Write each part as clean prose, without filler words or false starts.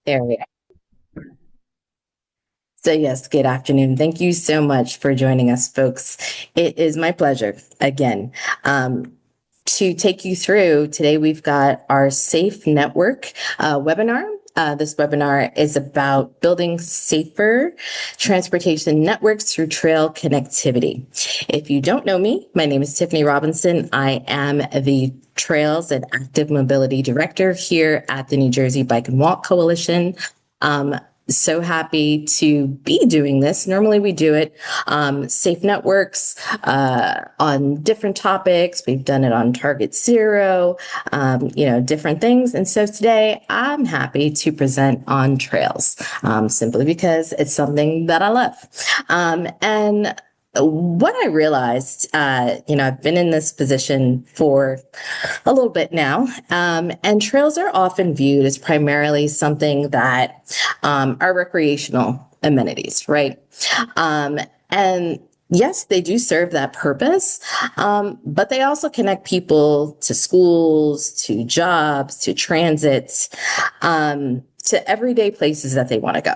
There we are. So, yes, good afternoon. Thank you so much for joining us, folks. It is my pleasure again to take you through. Today, we've got our Safe Network webinar. This webinar is about building safer transportation networks through trail connectivity. If you don't know me, my name is Tiffany Robinson. I am the Trails and Active Mobility Director here at the New Jersey Bike and Walk Coalition. So happy to be doing this. Normally we do it safe networks on different topics. We've done it on Target Zero, different things. And so today I'm happy to present on trails simply because it's something that I love. And what I realized, I've been in this position for a little bit now, and trails are often viewed as primarily something that are recreational amenities, right? And yes, they do serve that purpose, but they also connect people to schools, to jobs, to transit, to everyday places that they want to go.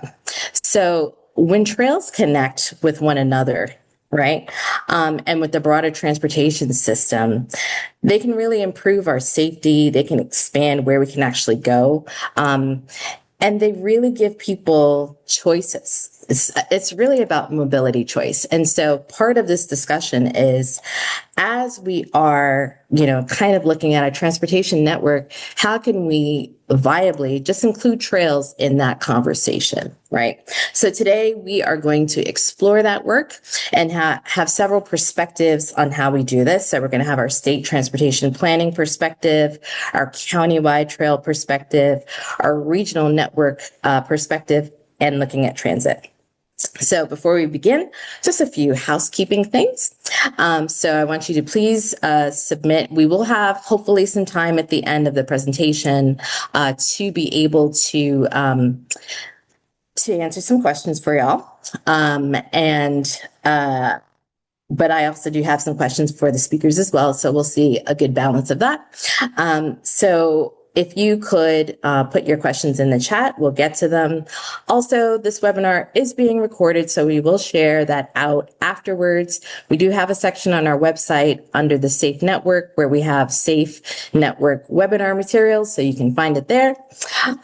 So when trails connect with one another, right? And with the broader transportation system, they can really improve our safety. They can expand where we can actually go. And they really give people choices. It's really about mobility choice. And so part of this discussion is, as we are, kind of looking at a transportation network, how can we viably just include trails in that conversation, right? So today we are going to explore that work and have several perspectives on how we do this. So we're going to have our state transportation planning perspective, our countywide trail perspective, our regional network perspective, and looking at transit. So before we begin, just a few housekeeping things. So I want you to please submit. We will have hopefully some time at the end of the presentation to be able to answer some questions for y'all. But I also do have some questions for the speakers as well. So we'll see a good balance of that. So if you could put your questions in the chat, we'll get to them. Also, this webinar is being recorded, so we will share that out afterwards. We do have a section on our website under the Safe Network where we have Safe Network webinar materials, so you can find it there.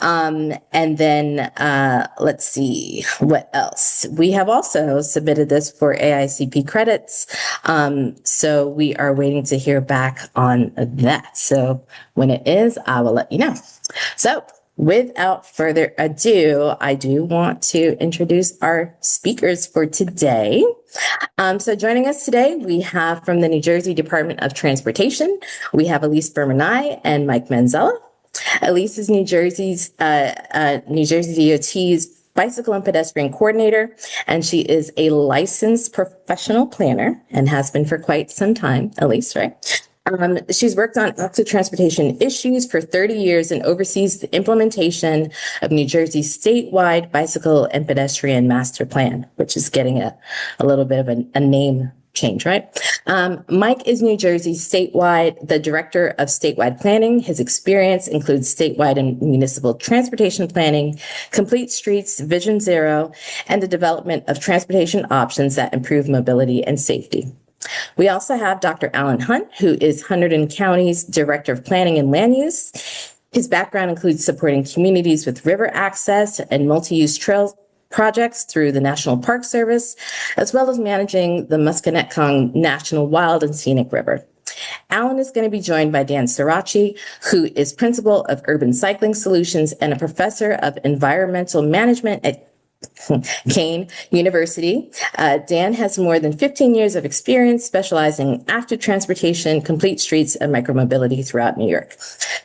And then let's see, what else? We have also submitted this for AICP credits, so we are waiting to hear back on that. So when it is, I will let you know. So without further ado, I do want to introduce our speakers for today. So joining us today, we have from the New Jersey Department of Transportation, we have Elise Bremer-Nei and Mike Manzella. Elise is New Jersey DOT's bicycle and pedestrian coordinator, and she is a licensed professional planner and has been for quite some time. Elise, right? She's worked on active transportation issues for 30 years and oversees the implementation of New Jersey's statewide bicycle and pedestrian master plan, which is getting a little bit of a name change, right? Mike is New Jersey's the director of statewide planning. His experience includes statewide and municipal transportation planning, complete streets, Vision Zero, and the development of transportation options that improve mobility and safety. We also have Dr. Alan Hunt, who is Hunterdon County's Director of Planning and Land Use. His background includes supporting communities with river access and multi-use trails projects through the National Park Service, as well as managing the Musconetcong National Wild and Scenic River. Alan is going to be joined by Dan Sirachi, who is Principal of Urban Cycling Solutions and a Professor of Environmental Management at Kane University. Dan has more than 15 years of experience specializing in active transportation, complete streets, and micromobility throughout New York.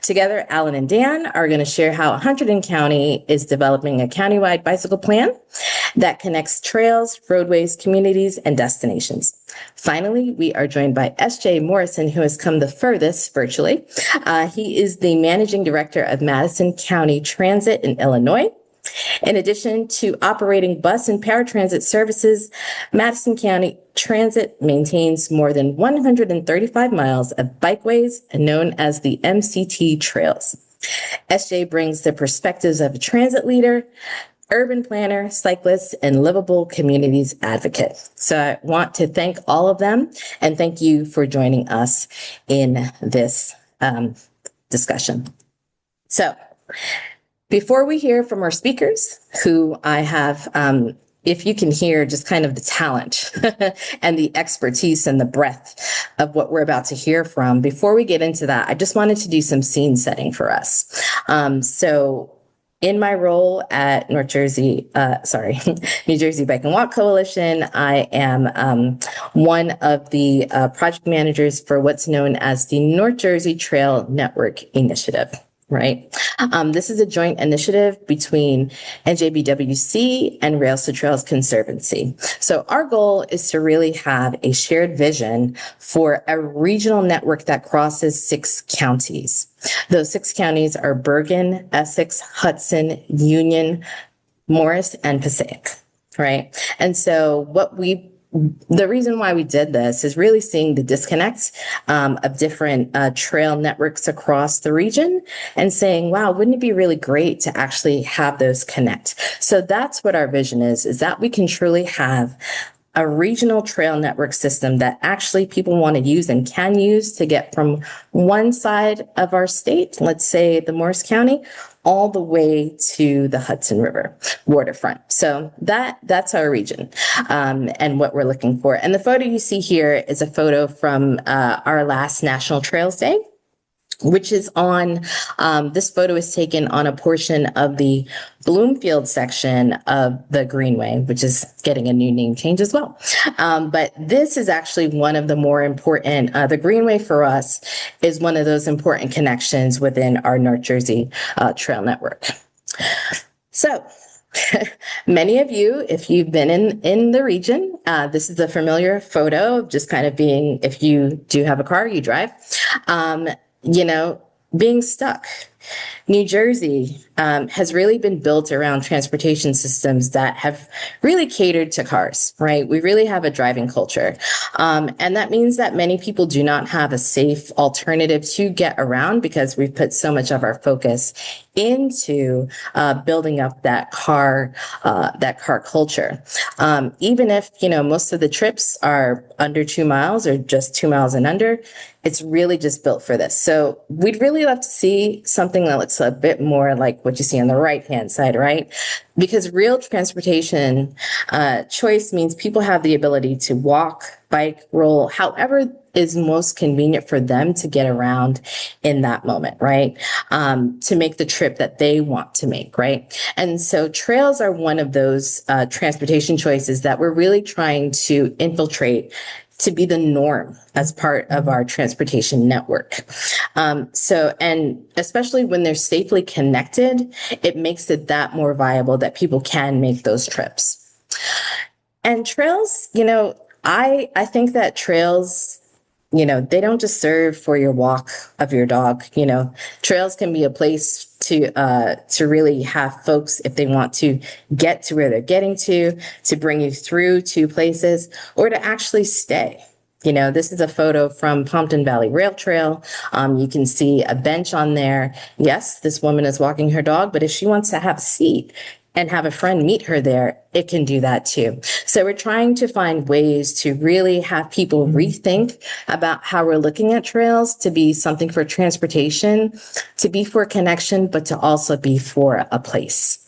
Together, Alan and Dan are going to share how Hunterdon County is developing a countywide bicycle plan that connects trails, roadways, communities, and destinations. Finally, we are joined by S.J. Morrison, who has come the furthest virtually. He is the Managing Director of Madison County Transit in Illinois. In addition to operating bus and paratransit services, Madison County Transit maintains more than 135 miles of bikeways known as the MCT trails. SJ brings the perspectives of a transit leader, urban planner, cyclist, and livable communities advocate. So I want to thank all of them and thank you for joining us in this discussion. So before we hear from our speakers, who I have, if you can hear just kind of the talent and the expertise and the breadth of what we're about to hear from, before we get into that, I just wanted to do some scene setting for us. So in my role at New Jersey Bike and Walk Coalition, I am one of the project managers for what's known as the North Jersey Trail Network Initiative. Right. This is a joint initiative between NJBWC and Rails to Trails Conservancy. So our goal is to really have a shared vision for a regional network that crosses 6 counties. Those 6 counties are Bergen, Essex, Hudson, Union, Morris, and Passaic. Right. And so the reason why we did this is really seeing the disconnect of different trail networks across the region and saying, wow, wouldn't it be really great to actually have those connect? So that's what our vision is that we can truly have a regional trail network system that actually people want to use and can use to get from one side of our state, let's say the Morris County, all the way to the Hudson River waterfront. So that's our region and what we're looking for. And the photo you see here is a photo from our last National Trails Day, which is on, this photo is taken on a portion of the Bloomfield section of the Greenway, which is getting a new name change as well. But this is actually one of the more important, the Greenway for us is one of those important connections within our North Jersey Trail Network. So many of you, if you've been in the region, this is a familiar photo of just kind of being, if you do have a car, you drive, being stuck. New Jersey has really been built around transportation systems that have really catered to cars, right? We really have a driving culture. And that means that many people do not have a safe alternative to get around because we've put so much of our focus into building up that car culture. Even if, most of the trips are under 2 miles or just 2 miles and under, it's really just built for this. So we'd really love to see something that looks a bit more like what you see on the right-hand side, right? Because real transportation choice means people have the ability to walk, bike, roll, however is most convenient for them to get around in that moment, right? To make the trip that they want to make, right? And so trails are one of those transportation choices that we're really trying to infiltrate to be the norm as part of our transportation network. And especially when they're safely connected, it makes it that more viable that people can make those trips. And trails, I think that trails, they don't just serve for your walk of your dog. Trails can be a place to really have folks, if they want to get to where they're getting to bring you through to places, or to actually stay. This is a photo from Pompton Valley Rail Trail. You can see a bench on there. Yes, this woman is walking her dog, but if she wants to have a seat and have a friend meet her there, it can do that too. So we're trying to find ways to really have people rethink about how we're looking at trails to be something for transportation, to be for connection, but to also be for a place.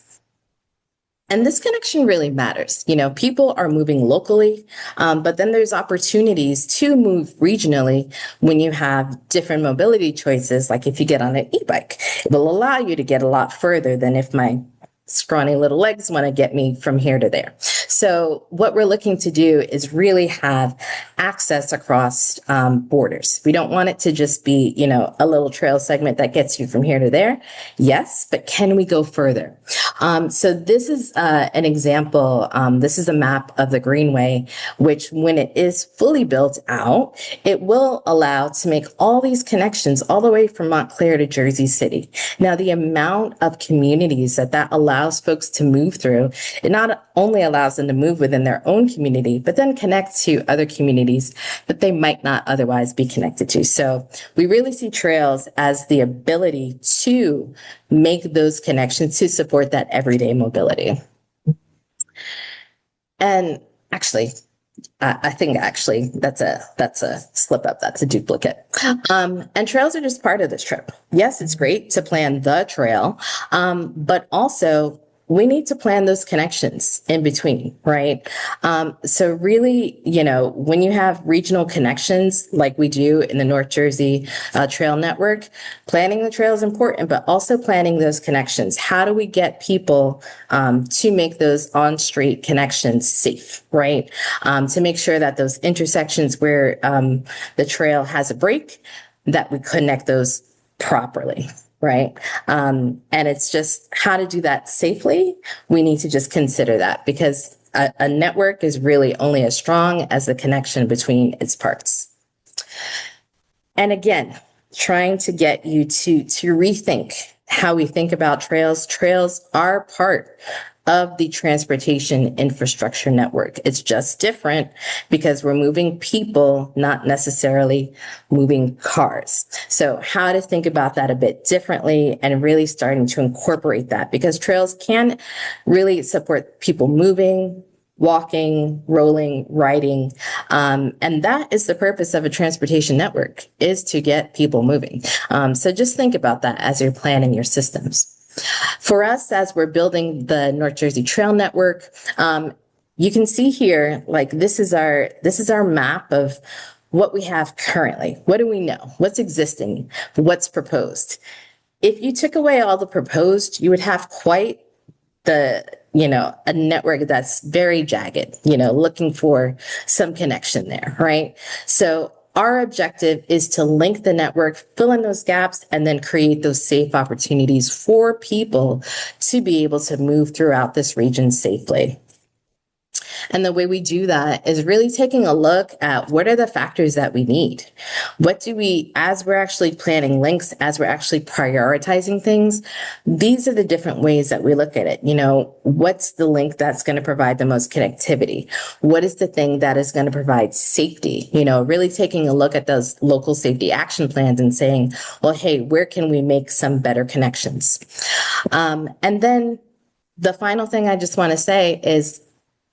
And this connection really matters. People are moving locally, but then there's opportunities to move regionally when you have different mobility choices. Like if you get on an e-bike, it will allow you to get a lot further than if my scrawny little legs want to get me from here to there. So what we're looking to do is really have access across borders. We don't want it to just be, a little trail segment that gets you from here to there. Yes, but can we go further? So this is an example. This is a map of the Greenway, which when it is fully built out, it will allow to make all these connections all the way from Montclair to Jersey City. Now, the amount of communities that allows folks to move through, it not only allows them to move within their own community, but then connect to other communities that they might not otherwise be connected to. So we really see trails as the ability to make those connections to support that everyday mobility. And actually, I think that's a slip up. That's a duplicate. And trails are just part of this trip. Yes, it's great to plan the trail, but also we need to plan those connections in between, right? So really, when you have regional connections like we do in the North Jersey Trail Network, planning the trail is important, but also planning those connections. How do we get people to make those on-street connections safe, right? To make sure that those intersections where the trail has a break, that we connect those properly. Right. And it's just how to do that safely. We need to just consider that because a network is really only as strong as the connection between its parts. And again, trying to get you to rethink how we think about trails. Trails are part of the transportation infrastructure network. It's just different because we're moving people, not necessarily moving cars. So how to think about that a bit differently and really starting to incorporate that because trails can really support people moving, walking, rolling, riding. And that is the purpose of a transportation network, is to get people moving. So just think about that as you're planning your systems. For us, as we're building the North Jersey Trail Network, you can see here, like this is our map of what we have currently. What do we know? What's existing? What's proposed? If you took away all the proposed, you would have quite a network that's very jagged, looking for some connection there, right? So our objective is to link the network, fill in those gaps, and then create those safe opportunities for people to be able to move throughout this region safely. And the way we do that is really taking a look at what are the factors that we need. What do we, as we're actually planning links, as we're actually prioritizing things, these are the different ways that we look at it. What's the link that's going to provide the most connectivity? What is the thing that is going to provide safety? Really taking a look at those local safety action plans and saying, well, hey, where can we make some better connections? And then the final thing I just want to say is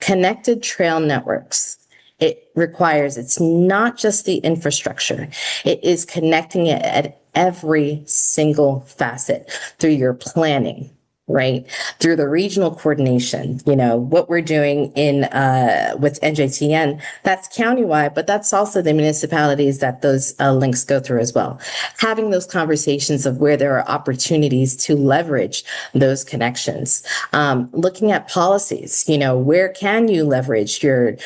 connected trail networks. It's not just the infrastructure. It is connecting it at every single facet through your planning, right? Through the regional coordination, what we're doing with NJTN, that's countywide, but that's also the municipalities that those links go through as well. Having those conversations of where there are opportunities to leverage those connections. Looking at policies, where can you leverage your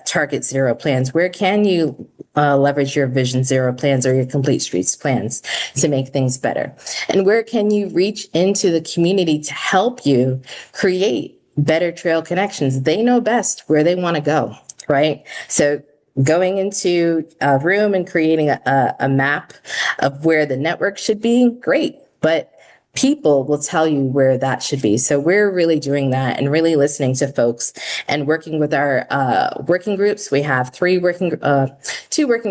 Target Zero plans? Where can you leverage your Vision Zero plans or your Complete Streets plans to make things better? And where can you reach into the community to help you create better trail connections? They know best where they want to go, right? So going into a room and creating a map of where the network should be, great, but people will tell you where that should be. So we're really doing that and really listening to folks and working with our working groups. We have two working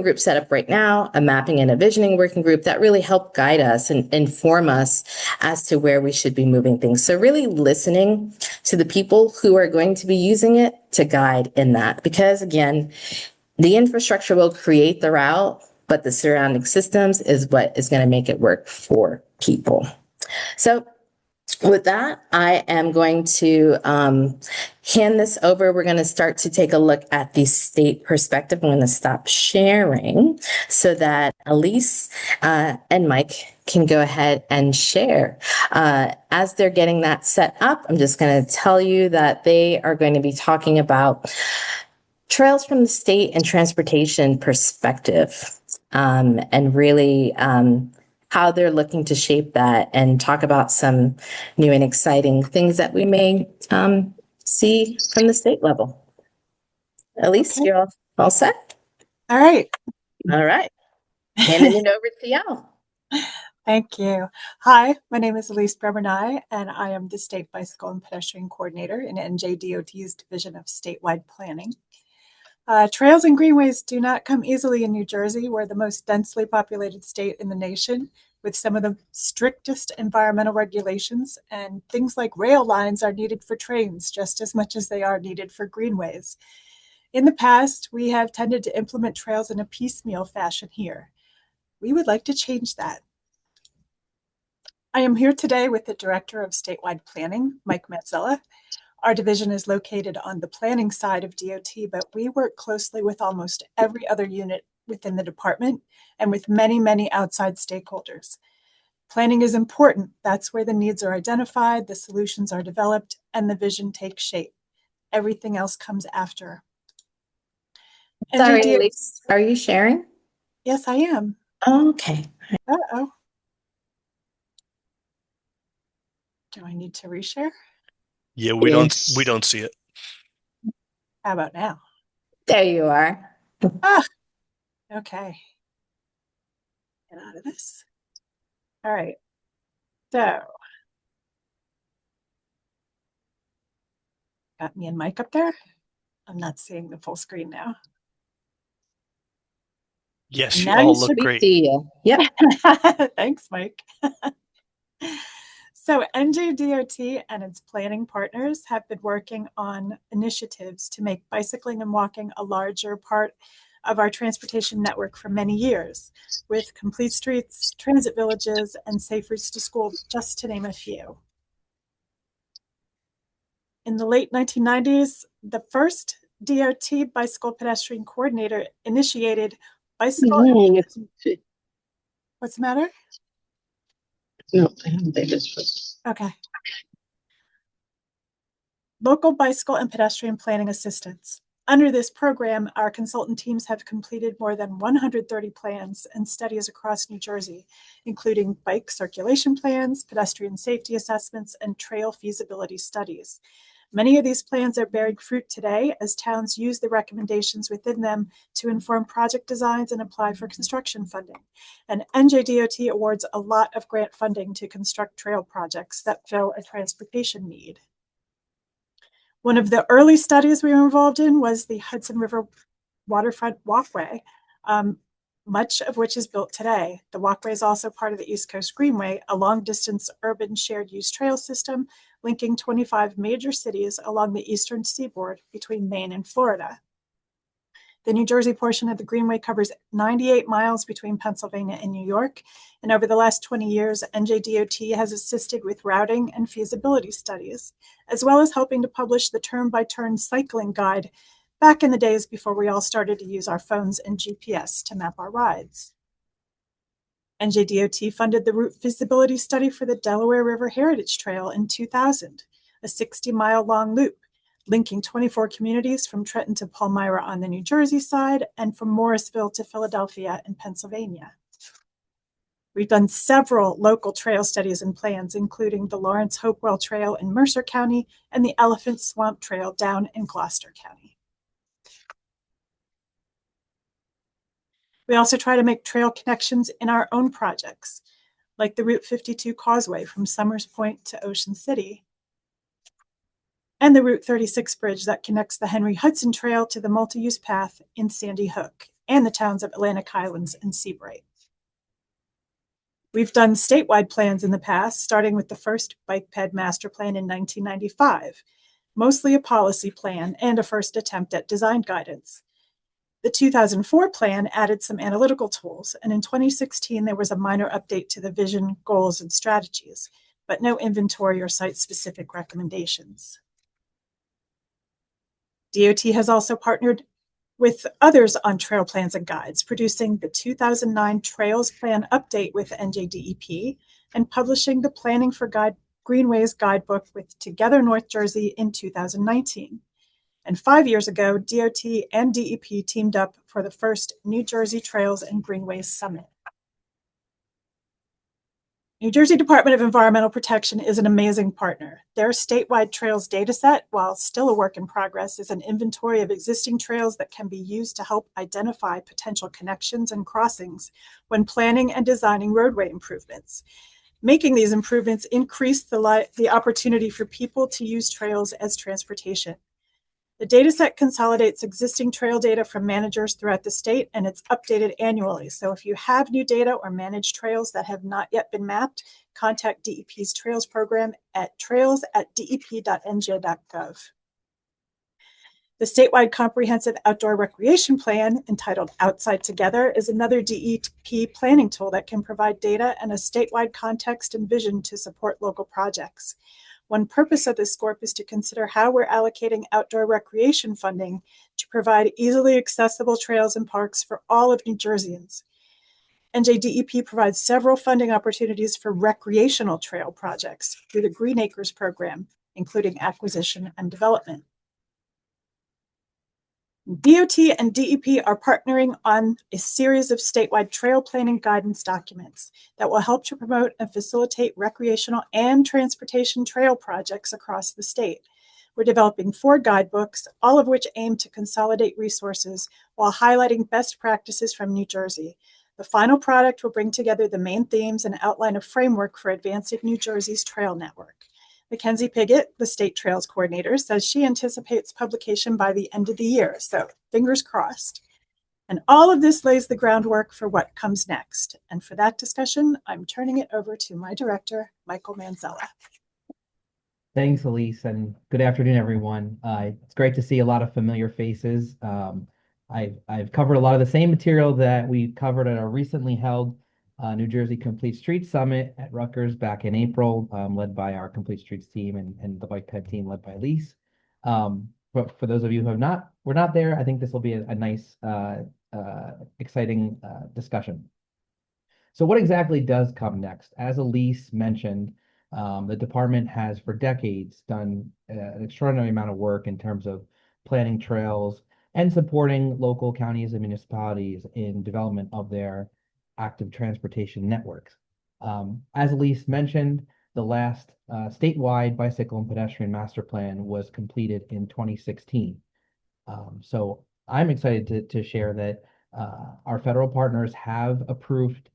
groups set up right now, a mapping and a visioning working group that really help guide us and inform us as to where we should be moving things. So really listening to the people who are going to be using it to guide in that, because again, the infrastructure will create the route, but the surrounding systems is what is going to make it work for people. So with that, I am going to hand this over. We're going to start to take a look at the state perspective. I'm going to stop sharing so that Elise and Mike can go ahead and share. As they're getting that set up, I'm just going to tell you that they are going to be talking about trails from the state and transportation perspective, and really how they're looking to shape that and talk about some new and exciting things that we may see from the state level. Elise, Okay. you're all set? All right. All right. Handing it over to y'all. Thank you. Hi, my name is Elise Bremer-Nei, and I am the State Bicycle and Pedestrian Coordinator in NJDOT's Division of Statewide Planning. Trails and greenways do not come easily in New Jersey. We're the most densely populated state in the nation, with some of the strictest environmental regulations, and things like rail lines are needed for trains just as much as they are needed for greenways. In the past, we have tended to implement trails in a piecemeal fashion here. We would like to change that. I am here today with the Director of Statewide Planning, Mike Manzella. Our division is located on the planning side of DOT, but we work closely with almost every other unit within the department and with many, many outside stakeholders. Planning is important. That's where the needs are identified, the solutions are developed, and the vision takes shape. Everything else comes after. Sorry, NJDOT. Elise, are you sharing? Yes, I am. Oh, okay. Uh-oh. Do I need to reshare? Yeah, we don't see it. How about now? There you are. Okay. Get out of this. All right. So, got me and Mike up there. I'm not seeing the full screen now. Yes, you Now all you look should great. See you. Yep. Thanks, Mike. So NJDOT and its planning partners have been working on initiatives to make bicycling and walking a larger part of our transportation network for many years, with complete streets, transit villages, and safe routes to school, just to name a few. In the late 1990s, the first DOT bicycle pedestrian coordinator initiated bicycle. What's the matter? No, I haven't played this first. Okay. Local bicycle and pedestrian planning assistance. Under this program, our consultant teams have completed more than 130 plans and studies across New Jersey, including bike circulation plans, pedestrian safety assessments, and trail feasibility studies. Many of these plans are bearing fruit today as towns use the recommendations within them to inform project designs and apply for construction funding. And NJDOT awards a lot of grant funding to construct trail projects that fill a transportation need. One of the early studies we were involved in was the Hudson River Waterfront Walkway, much of which is built today. The walkway is also part of the East Coast Greenway, a long-distance urban shared-use trail system linking 25 major cities along the eastern seaboard between Maine and Florida. The New Jersey portion of the Greenway covers 98 miles between Pennsylvania and New York, and over the last 20 years, NJDOT has assisted with routing and feasibility studies, as well as helping to publish the turn-by-turn cycling guide back in the days before we all started to use our phones and GPS to map our rides. NJDOT funded the route feasibility study for the Delaware River Heritage Trail in 2000, a 60-mile-long loop linking 24 communities from Trenton to Palmyra on the New Jersey side and from Morrisville to Philadelphia in Pennsylvania. We've done several local trail studies and plans, including the Lawrence Hopewell Trail in Mercer County and the Elephant Swamp Trail down in Gloucester County. We also try to make trail connections in our own projects, like the Route 52 Causeway from Summers Point to Ocean City, and the Route 36 bridge that connects the Henry Hudson Trail to the multi-use path in Sandy Hook and the towns of Atlantic Highlands and Seabright. We've done statewide plans in the past, starting with the first Bike Ped Master Plan in 1995, mostly a policy plan and a first attempt at design guidance. The 2004 plan added some analytical tools, and in 2016, there was a minor update to the vision, goals, and strategies, but no inventory or site-specific recommendations. DOT has also partnered with others on trail plans and guides, producing the 2009 Trails Plan Update with NJDEP and publishing the Planning for Greenways Guidebook with Together North Jersey in 2019. And 5 years ago, DOT and DEP teamed up for the first New Jersey Trails and Greenways Summit. New Jersey Department of Environmental Protection is an amazing partner. Their statewide trails dataset, while still a work in progress, is an inventory of existing trails that can be used to help identify potential connections and crossings when planning and designing roadway improvements. Making these improvements increase the opportunity for people to use trails as transportation. The dataset consolidates existing trail data from managers throughout the state, and it's updated annually. So if you have new data or manage trails that have not yet been mapped, contact DEP's Trails program at trails@dep.nj.gov. The statewide comprehensive outdoor recreation plan, entitled Outside Together, is another DEP planning tool that can provide data and a statewide context and vision to support local projects. One purpose of this scope is to consider how we're allocating outdoor recreation funding to provide easily accessible trails and parks for all of New Jerseyans. NJDEP provides several funding opportunities for recreational trail projects through the Green Acres program, including acquisition and development. DOT and DEP are partnering on a series of statewide trail planning guidance documents that will help to promote and facilitate recreational and transportation trail projects across the state. We're developing 4 guidebooks, all of which aim to consolidate resources while highlighting best practices from New Jersey. The final product will bring together the main themes and outline a framework for advancing New Jersey's trail network. Mackenzie Piggott, the state trails coordinator, says she anticipates publication by the end of the year, so fingers crossed. And all of this lays the groundwork for what comes next. And for that discussion, I'm turning it over to my director, Michael Manzella. Thanks, Elise, and good afternoon, everyone. It's great to see a lot of familiar faces. I've covered a lot of the same material that we covered at our recently held New Jersey Complete Streets Summit at Rutgers back in April, led by our Complete Streets team and the bike ped team led by Elise. But for those of you who were not there, I think this will be a nice, exciting discussion. So what exactly does come next? As Elise mentioned, the department has for decades done an extraordinary amount of work in terms of planning trails and supporting local counties and municipalities in development of their active transportation networks. As Elise mentioned, the last statewide bicycle and pedestrian master plan was completed in 2016. So I'm excited to share that our federal partners have approved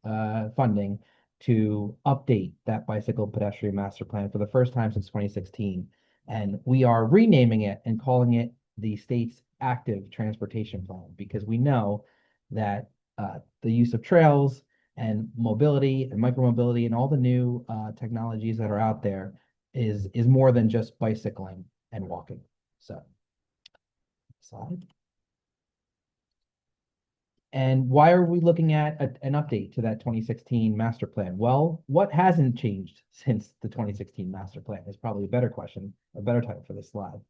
funding to update that bicycle pedestrian master plan for the first time since 2016. And we are renaming it and calling it the state's active transportation plan, because we know that the use of trails and mobility and micromobility and all the new technologies that are out there is more than just bicycling and walking. So, slide. And why are we looking at an update to that 2016 master plan? Well, what hasn't changed since the 2016 master plan is probably a better question, a better title for this slide.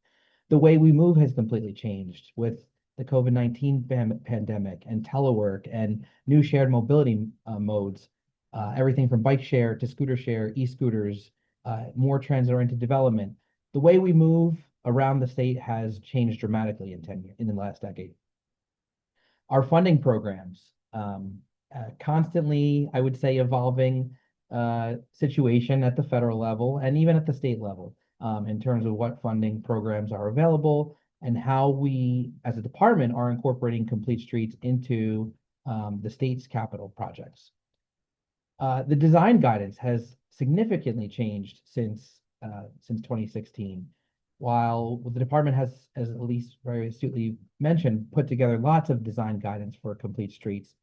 The way we move has completely changed with the COVID-19 pandemic and telework and new shared mobility modes, everything from bike share to scooter share, e-scooters, more transit-oriented development. The way we move around the state has changed dramatically in the last decade. Our funding programs, constantly, I would say, evolving situation at the federal level and even at the state level in terms of what funding programs are available and how we, as a department, are incorporating Complete Streets into the state's capital projects. The design guidance has significantly changed since 2016. While the department has, as Elise very astutely mentioned, put together lots of design guidance for Complete Streets.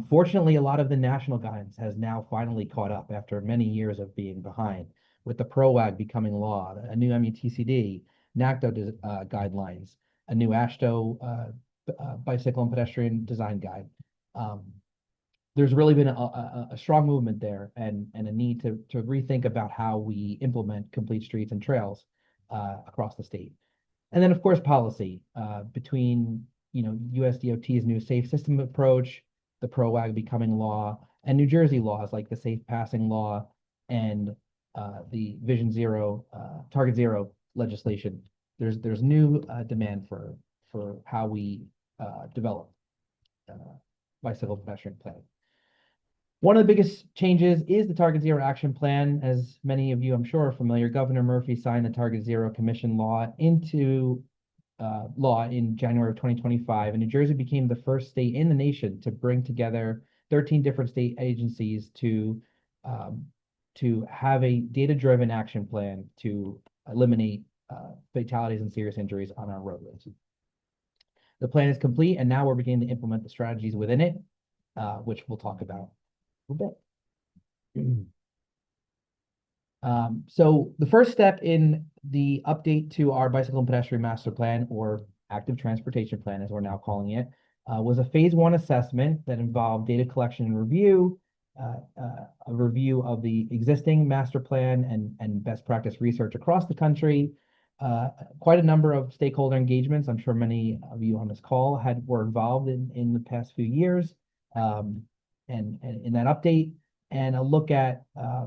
Fortunately, a lot of the national guidance has now finally caught up after many years of being behind, with the PROWAG becoming law, a new MUTCD, NACDO guidelines, a new AASHTO bicycle and pedestrian design guide. There's really been a strong movement there and a need to rethink about how we implement Complete Streets and trails across the state. And then, of course, policy between USDOT's new safe system approach, the PROWAG becoming law, and New Jersey laws like the safe passing law and the Vision Zero, Target Zero legislation. There's new demand for how we develop bicycle pedestrian planning. One of the biggest changes is the Target Zero Action Plan. As many of you, I'm sure, are familiar, Governor Murphy signed the Target Zero Commission law into law in January of 2025, and New Jersey became the first state in the nation to bring together 13 different state agencies to have a data-driven action plan to eliminate fatalities and serious injuries on our roadways. The plan is complete, and now we're beginning to implement the strategies within it, which we'll talk about a little bit. So the first step in the update to our bicycle and pedestrian master plan, or active transportation plan, as we're now calling it, was a phase 1 assessment that involved data collection and review, a review of the existing master plan and best practice research across the country, quite a number of stakeholder engagements. I'm sure many of you on this call were involved in the past few years, and in that update, and a look at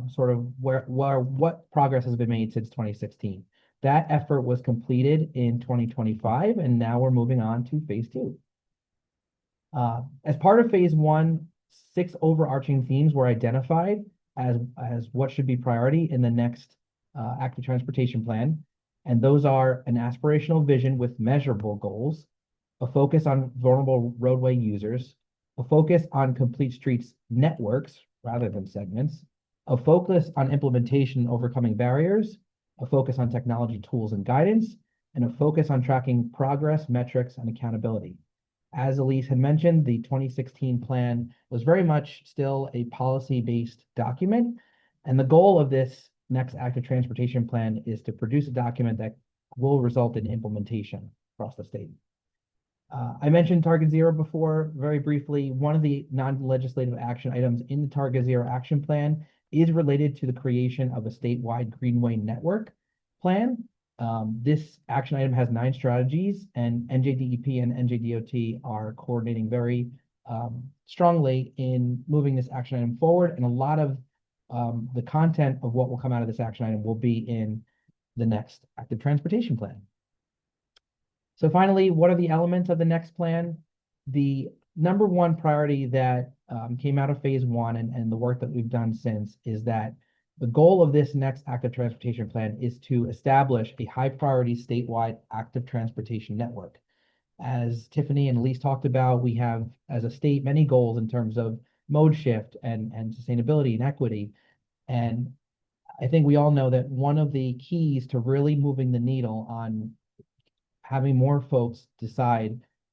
sort of what progress has been made since 2016. That effort was completed in 2025, and now we're moving on to phase 2. As part of phase 1, 6 overarching themes were identified as what should be priority in the next active transportation plan. And those are an aspirational vision with measurable goals, a focus on vulnerable roadway users, a focus on complete streets networks rather than segments, a focus on implementation and overcoming barriers, a focus on technology tools and guidance, and a focus on tracking progress, metrics, and accountability. As Elise had mentioned, the 2016 plan was very much still a policy-based document, and the goal of this next active transportation plan is to produce a document that will result in implementation across the state. I mentioned Target Zero before, very briefly. One of the non-legislative action items in the Target Zero Action Plan is related to the creation of a statewide Greenway network plan. This action item has 9 strategies, and NJDEP and NJDOT are coordinating very strongly in moving this action item forward, and a lot of the content of what will come out of this action item will be in the next active transportation plan. So finally, what are the elements of the next plan? The number 1 priority that came out of phase 1 and the work that we've done since is that the goal of this next active transportation plan is to establish a high priority statewide active transportation network. As Tiffany and Elise talked about, we have as a state many goals in terms of mode shift and sustainability and equity. And I think we all know that one of the keys to really moving the needle on having more folks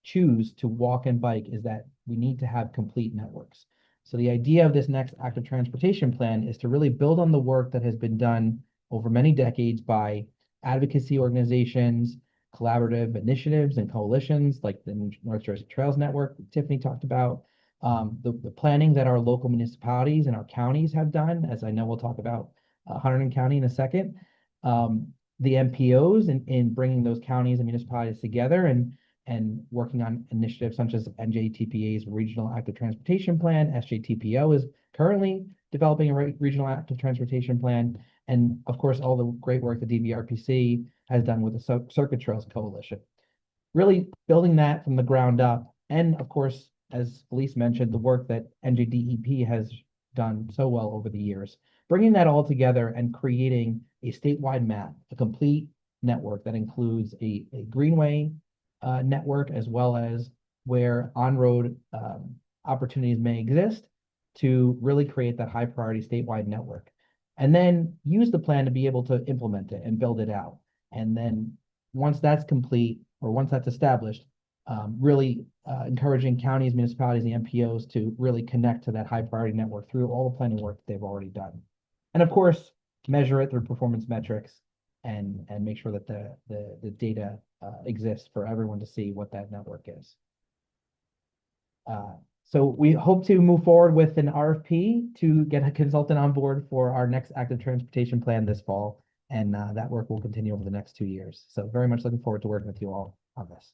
choose to walk and bike is that we need to have complete networks. So the idea of this next active transportation plan is to really build on the work that has been done over many decades by advocacy organizations, collaborative initiatives and coalitions like the North Jersey Trails Network Tiffany talked about, the planning that our local municipalities and our counties have done, as I know we'll talk about Hunterdon County in a second, the MPOs in bringing those counties and municipalities together and working on initiatives such as NJTPA's Regional Active Transportation Plan. SJTPO is currently developing a regional active transportation plan. And of course, all the great work the DVRPC has done with the Circuit Trails Coalition. Really building that from the ground up. And of course, as Elise mentioned, the work that NJDEP has done so well over the years, bringing that all together and creating a statewide map, a complete network that includes a Greenway network, as well as where on-road opportunities may exist to really create that high priority statewide network. And then use the plan to be able to implement it and build it out. And then once that's complete, or once that's established, really encouraging counties, municipalities, and MPOs to really connect to that high priority network through all the planning work that they've already done. And of course, measure it through performance metrics and make sure that the data exists for everyone to see what that network is. So we hope to move forward with an RFP to get a consultant on board for our next active transportation plan this fall. And that work will continue over the next 2 years. So very much looking forward to working with you all on this.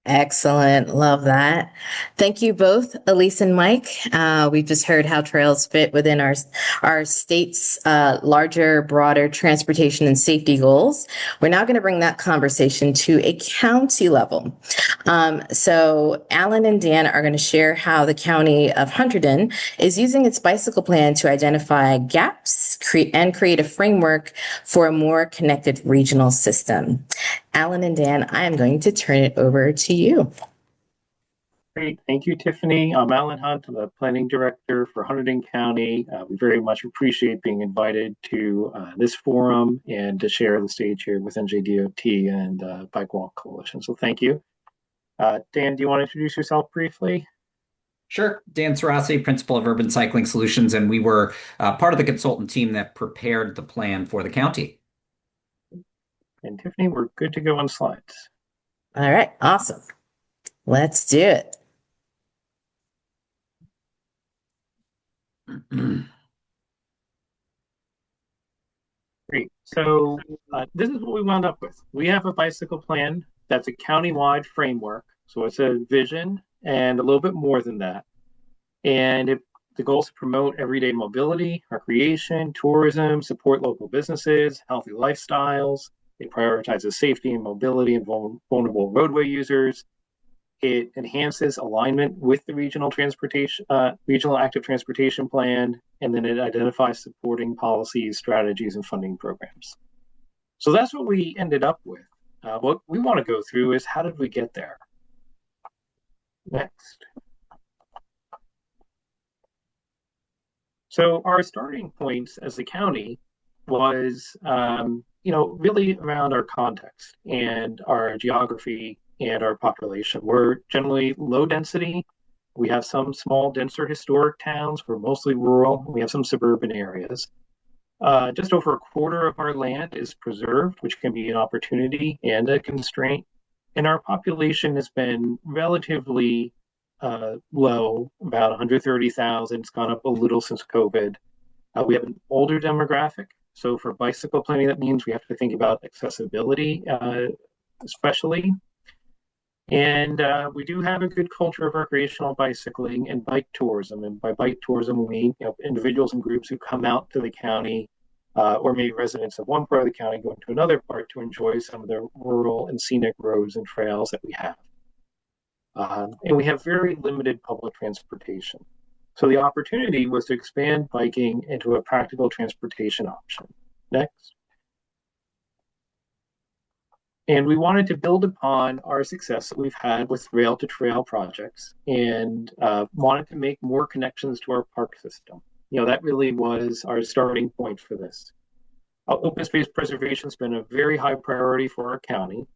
Excellent. Love that. Thank you both, Elise and Mike. We've just heard how trails fit within our state's larger, broader transportation and safety goals. We're now going to bring that conversation to a county level. So Alan and Dan are going to share how the county of Hunterdon is using its bicycle plan to identify gaps and create a framework for a more connected regional system. Alan and Dan, I am going to turn it over to you. Great. Thank you, Tiffany. I'm Alan Hunt. I'm the Planning Director for Hunterdon County. We very much appreciate being invited to this forum and to share the stage here with NJDOT and Bike Walk Coalition. So thank you. Dan, do you want to introduce yourself briefly? Sure. Dan Sarasi, Principal of Urban Cycling Solutions, and we were part of the consultant team that prepared the plan for the county. And Tiffany, we're good to go on slides. All right, awesome. Let's do it. Great. So this is what we wound up with. We have a bicycle plan that's a county-wide framework. So it's a vision and a little bit more than that. And the goal is to promote everyday mobility, recreation, tourism, support local businesses, healthy lifestyles. It prioritizes safety and mobility and vulnerable roadway users. It enhances alignment with the regional active transportation plan, and then it identifies supporting policies, strategies, and funding programs. So that's what we ended up with. What we want to go through is how did we get there? Next. So our starting points as a county was, really around our context and our geography and our population. We're generally low density. We have some small, denser historic towns. We're mostly rural. We have some suburban areas. Just over a quarter of our land is preserved, which can be an opportunity and a constraint. And our population has been relatively low, about 130,000. It's gone up a little since COVID. We have an older demographic. So for bicycle planning, that means we have to think about accessibility, especially. And we do have a good culture of recreational bicycling and bike tourism. And by bike tourism, we mean individuals and groups who come out to the county, or maybe residents of one part of the county going to another part to enjoy some of the rural and scenic roads and trails that we have. And we have very limited public transportation. So the opportunity was to expand biking into a practical transportation option. Next. And we wanted to build upon our success that we've had with rail to trail projects and wanted to make more connections to our park system. That really was our starting point for this. Open space preservation has been a very high priority for our county.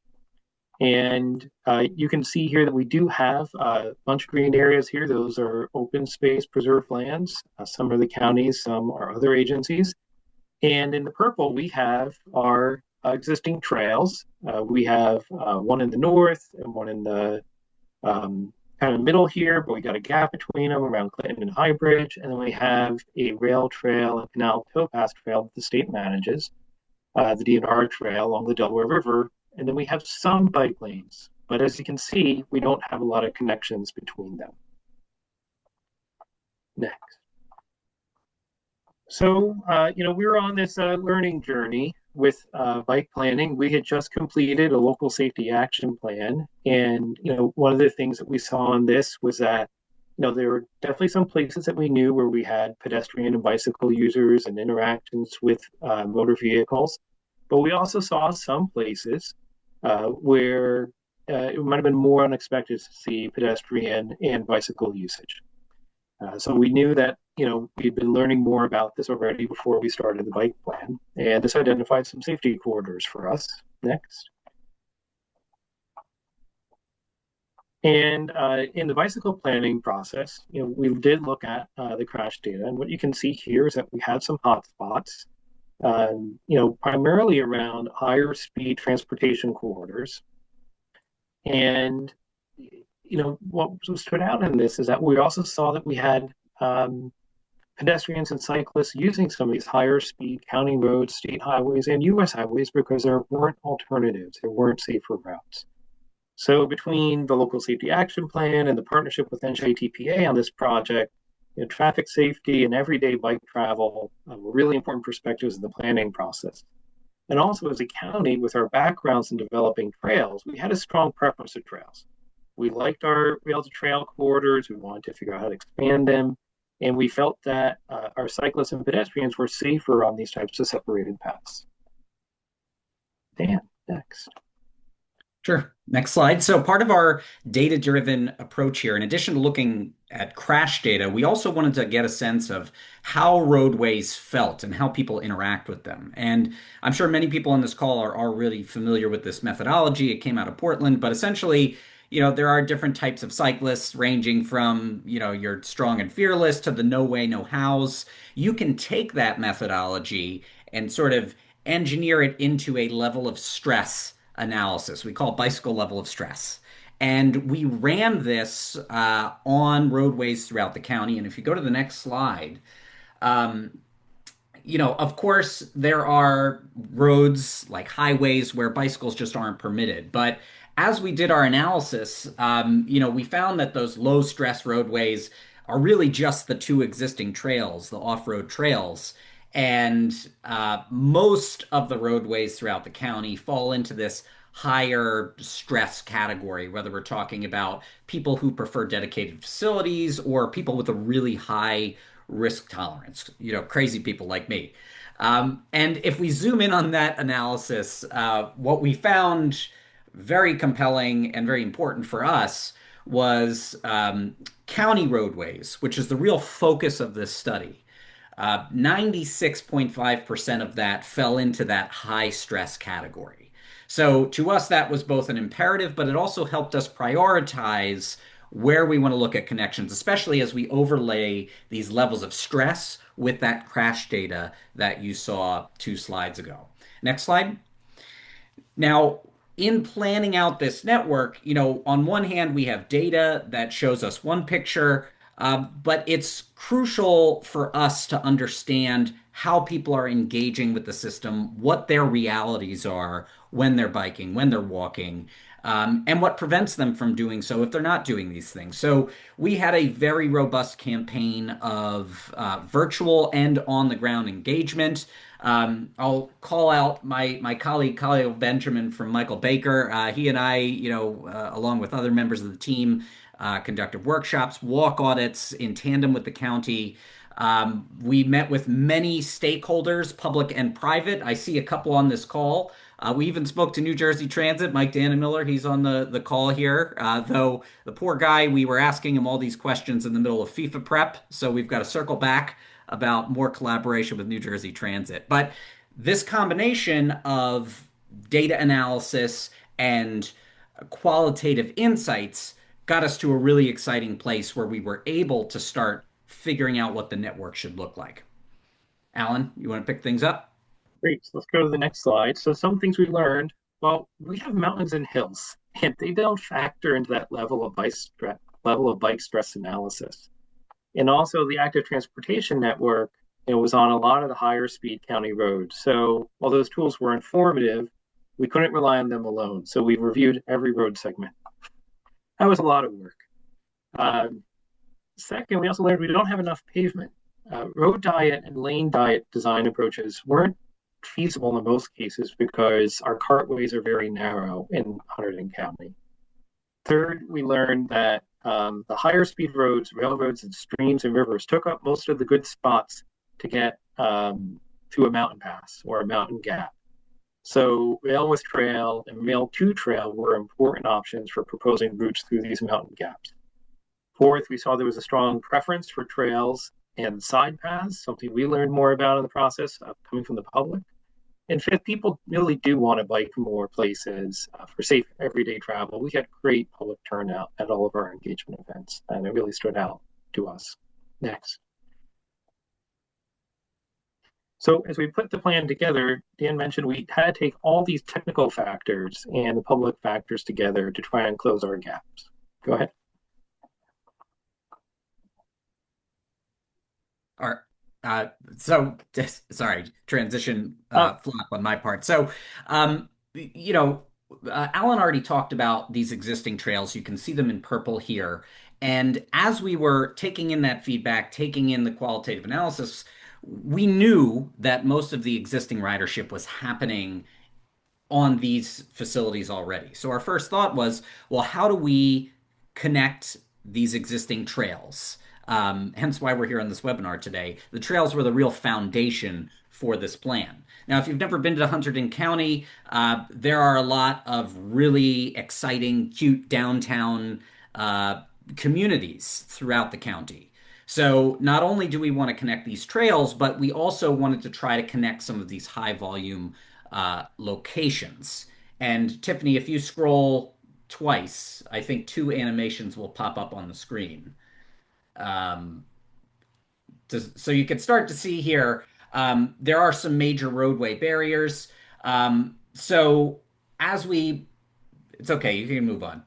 And you can see here that we do have a bunch of green areas here. Those are open space preserved lands. Some are the counties, some are other agencies. And in the purple, we have our existing trails. We have one in the north and one in the kind of middle here, but we got a gap between them around Clinton and High Bridge. And then we have a rail trail and canal towpath trail that the state manages, the DNR trail along the Delaware River. And then we have some bike lanes, but as you can see, we don't have a lot of connections between them. Next. So, we were on this learning journey with bike planning. We had just completed a local safety action plan. And, one of the things that we saw on this was that, there were definitely some places that we knew where we had pedestrian and bicycle users and interactions with motor vehicles. But we also saw some places where it might have been more unexpected to see pedestrian and bicycle usage. So we knew that, we'd been learning more about this already before we started the bike plan. And this identified some safety corridors for us. Next. And in the bicycle planning process, we did look at the crash data. And what you can see here is that we had some hotspots. Primarily around higher speed transportation corridors. And, what stood out in this is that we also saw that we had pedestrians and cyclists using some of these higher speed county roads, state highways, and U.S. highways because there weren't alternatives, there weren't safer routes. So between the local safety action plan and the partnership with NJDPA on this project, traffic safety and everyday bike travel were really important perspectives in the planning process. And also as a county, with our backgrounds in developing trails, we had a strong preference for trails. We liked our rail to trail corridors. We wanted to figure out how to expand them. And we felt that our cyclists and pedestrians were safer on these types of separated paths. Dan, next. Sure. Next slide. So part of our data-driven approach here, in addition to looking at crash data, we also wanted to get a sense of how roadways felt and how people interact with them. And I'm sure many people on this call are already familiar with this methodology. It came out of Portland, but essentially, there are different types of cyclists ranging from, your strong and fearless to the no way, no hows. You can take that methodology and sort of engineer it into a level of stress analysis. We call it bicycle level of stress. And we ran this on roadways throughout the county. And if you go to the next slide, um, of course, there are roads like highways where bicycles just aren't permitted. But as we did our analysis, we found that those low stress roadways are really just the two existing trails, the off-road trails. And most of the roadways throughout the county fall into this higher stress category, whether we're talking about people who prefer dedicated facilities or people with a really high risk tolerance, crazy people like me. And if we zoom in on that analysis, what we found very compelling and very important for us was county roadways, which is the real focus of this study. 96.5% of that fell into that high stress category. So to us, that was both an imperative, but it also helped us prioritize where we want to look at connections, especially as we overlay these levels of stress with that crash data that you saw 2 slides ago. Next slide. Now, in planning out this network, on one hand, we have data that shows us one picture, but it's crucial for us to understand how people are engaging with the system, what their realities are when they're biking, when they're walking, and what prevents them from doing so if they're not doing these things. So we had a very robust campaign of virtual and on-the-ground engagement. I'll call out my colleague, Khalil Benjamin from Michael Baker. He and I, along with other members of the team, conducted workshops, walk audits in tandem with the county. We met with many stakeholders, public and private. I see a couple on this call. We even spoke to New Jersey Transit, Mike Dannemiller. He's on the call here. Though the poor guy, we were asking him all these questions in the middle of FIFA prep. So we've got to circle back about more collaboration with New Jersey Transit. But this combination of data analysis and qualitative insights got us to a really exciting place where we were able to start figuring out what the network should look like. Alan, you want to pick things up? Great. So let's go to the next slide. So some things we learned. Well, we have mountains and hills, and they don't factor into that level of bike stress analysis. And also the active transportation network, was on a lot of the higher speed county roads. So while those tools were informative, we couldn't rely on them alone. So we reviewed every road segment. That was a lot of work. Second, we also learned we don't have enough pavement. Road diet and lane diet design approaches weren't feasible in most cases because our cartways are very narrow in Hunterdon County. Third, we learned that the higher speed roads, railroads, and streams and rivers took up most of the good spots to get to a mountain pass or a mountain gap. So rail with trail and rail to trail were important options for proposing routes through these mountain gaps. Fourth, we saw there was a strong preference for trails and side paths, something we learned more about in the process coming from the public. And fifth, people really do want to bike more places for safe everyday travel. We had great public turnout at all of our engagement events, and it really stood out to us. Next. So as we put the plan together, Dan mentioned we had to take all these technical factors and the public factors together to try and close our gaps. Go ahead. All right. Sorry, transition flop on my part. So, Alan already talked about these existing trails. You can see them in purple here. And as we were taking in that feedback, taking in the qualitative analysis, we knew that most of the existing ridership was happening on these facilities already. So our first thought was, well, how do we connect these existing trails? Hence why we're here on this webinar today. The trails were the real foundation for this plan. Now, if you've never been to Hunterdon County, there are a lot of really exciting, cute downtown communities throughout the county. So not only do we want to connect these trails, but we also wanted to try to connect some of these high volume locations. And Tiffany, if you scroll twice, I think two animations will pop up on the screen. So you can start to see here, there are some major roadway barriers. So as we, it's okay, you can move on.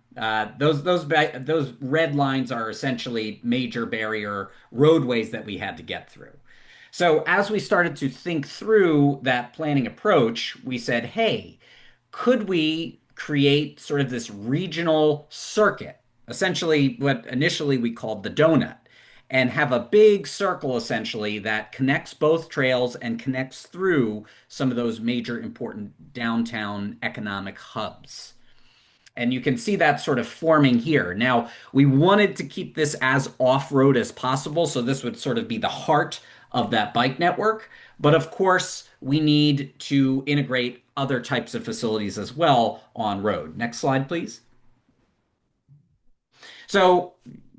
Those red lines are essentially major barrier roadways that we had to get through. So as we started to think through that planning approach, we said, hey, could we create sort of this regional circuit, essentially what initially we called the donut, and have a big circle essentially that connects both trails and connects through some of those major important downtown economic hubs. And you can see that sort of forming here. Now, we wanted to keep this as off-road as possible, so this would sort of be the heart of that bike network. But of course, we need to integrate other types of facilities as well on road. Next slide, please. So,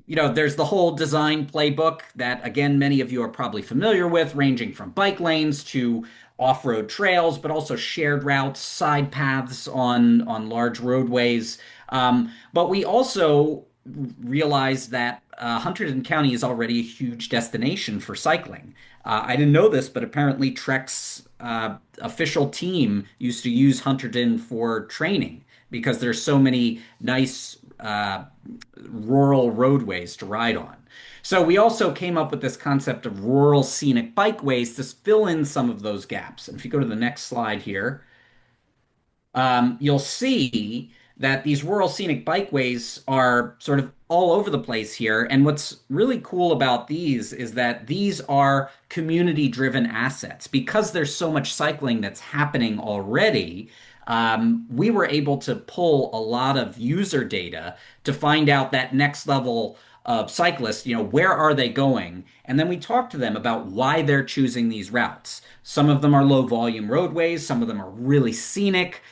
there's the whole design playbook that, again, many of you are probably familiar with, ranging from bike lanes to off-road trails, but also shared routes, side paths on large roadways. But we also realize that Hunterdon County is already a huge destination for cycling. I didn't know this, but apparently Trek's official team used to use Hunterdon for training because there's so many nice rural roadways to ride on. So we also came up with this concept of rural scenic bikeways to fill in some of those gaps. And if you go to the next slide here, you'll see that these rural scenic bikeways are sort of all over the place here. And what's really cool about these is that these are community-driven assets. Because there's so much cycling that's happening already, we were able to pull a lot of user data to find out that next level of cyclists, where are they going? And then we talk to them about why they're choosing these routes. Some of them are low volume roadways, some of them are really scenic.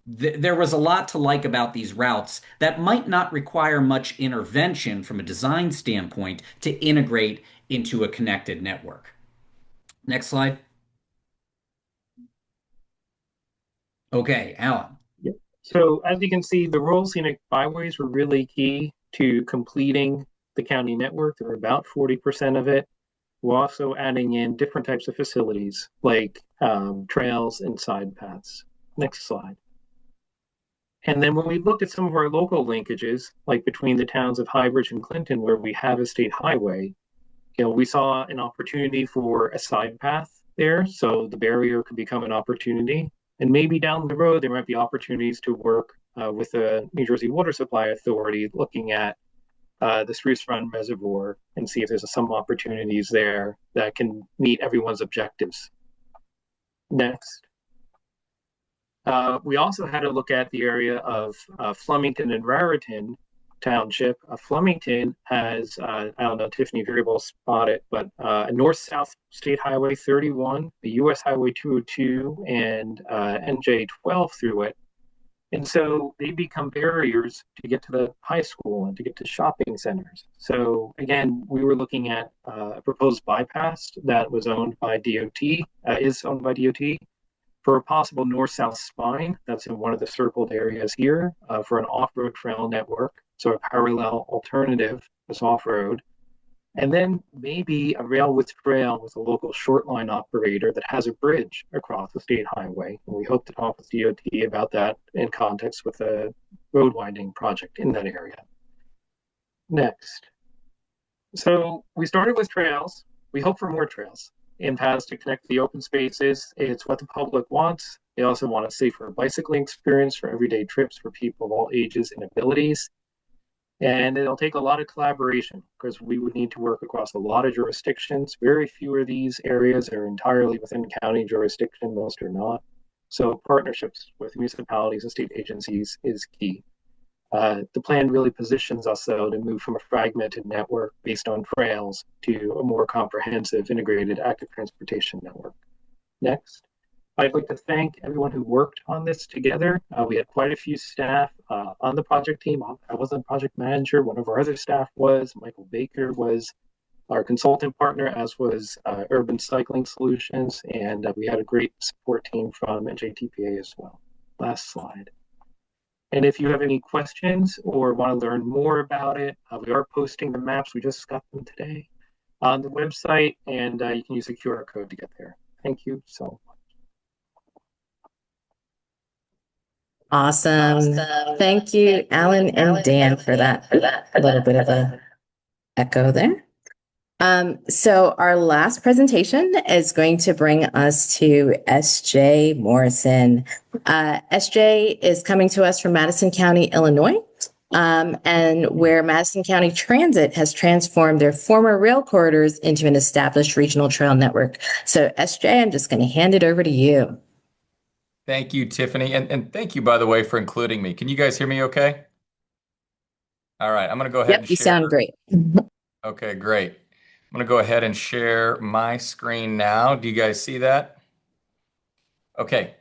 There was a lot to like about these routes that might not require much intervention from a design standpoint to integrate into a connected network. Next slide. Okay, Alan. Yep. So as you can see, the rural scenic byways were really key to completing the county network. There were about 40% of it. We're also adding in different types of facilities like trails and side paths. Next slide. And then when we looked at some of our local linkages, like between the towns of Highbridge and Clinton, where we have a state highway, we saw an opportunity for a side path there. So the barrier could become an opportunity. And maybe down the road, there might be opportunities to work with the New Jersey Water Supply Authority looking at the Spruce Run Reservoir and see if there's some opportunities there that can meet everyone's objectives. Next. We also had to look at the area of Flemington and Raritan Township. Flemington has, I don't know, Tiffany, if you're able to spot it, but a north-south State Highway 31, the US Highway 202, and NJ12 through it. And so they become barriers to get to the high school and to get to shopping centers. So again, we were looking at a proposed bypass that was owned by DOT, is owned by DOT, for a possible north-south spine that's in one of the circled areas here for an off-road trail network, so a parallel alternative is off-road. And then maybe a rail with trail with a local short line operator that has a bridge across the state highway. And we hope to talk with DOT about that in context with a road widening project in that area. Next. So we started with trails. We hope for more trails. in paths to connect the open spaces. It's what the public wants. They also want a safer bicycling experience for everyday trips for people of all ages and abilities. And it'll take a lot of collaboration because we would need to work across a lot of jurisdictions. Very few of these areas are entirely within county jurisdiction, most are not. So partnerships with municipalities and state agencies is key. The plan really positions us, though, to move from a fragmented network based on trails to a more comprehensive, integrated active transportation network. Next. I'd like to thank everyone who worked on this together. We had quite a few staff on the project team. I wasn't a project manager. One of our other staff was. Michael Baker was our consultant partner, as was Urban Cycling Solutions. And we had a great support team from NJTPA as well. Last slide. And if you have any questions or want to learn more about it, we are posting the maps. We just got them today on the website, and you can use the QR code to get there. Thank you so much. Awesome. Thank you, Alan and Dan, for that. A little bit of a echo there. So our last presentation is going to bring us to SJ Morrison. SJ is coming to us from Madison County, Illinois, and where Madison County Transit has transformed their former rail corridors into an established regional trail network. So SJ, I'm just going to hand it over to you. Thank you, Tiffany. And thank you, by the way, for including me. Can you guys hear me okay? All right, I'm going to go ahead and you share. sound great. Okay, great. I'm going to go ahead and share my screen now. Do you guys see that? Okay.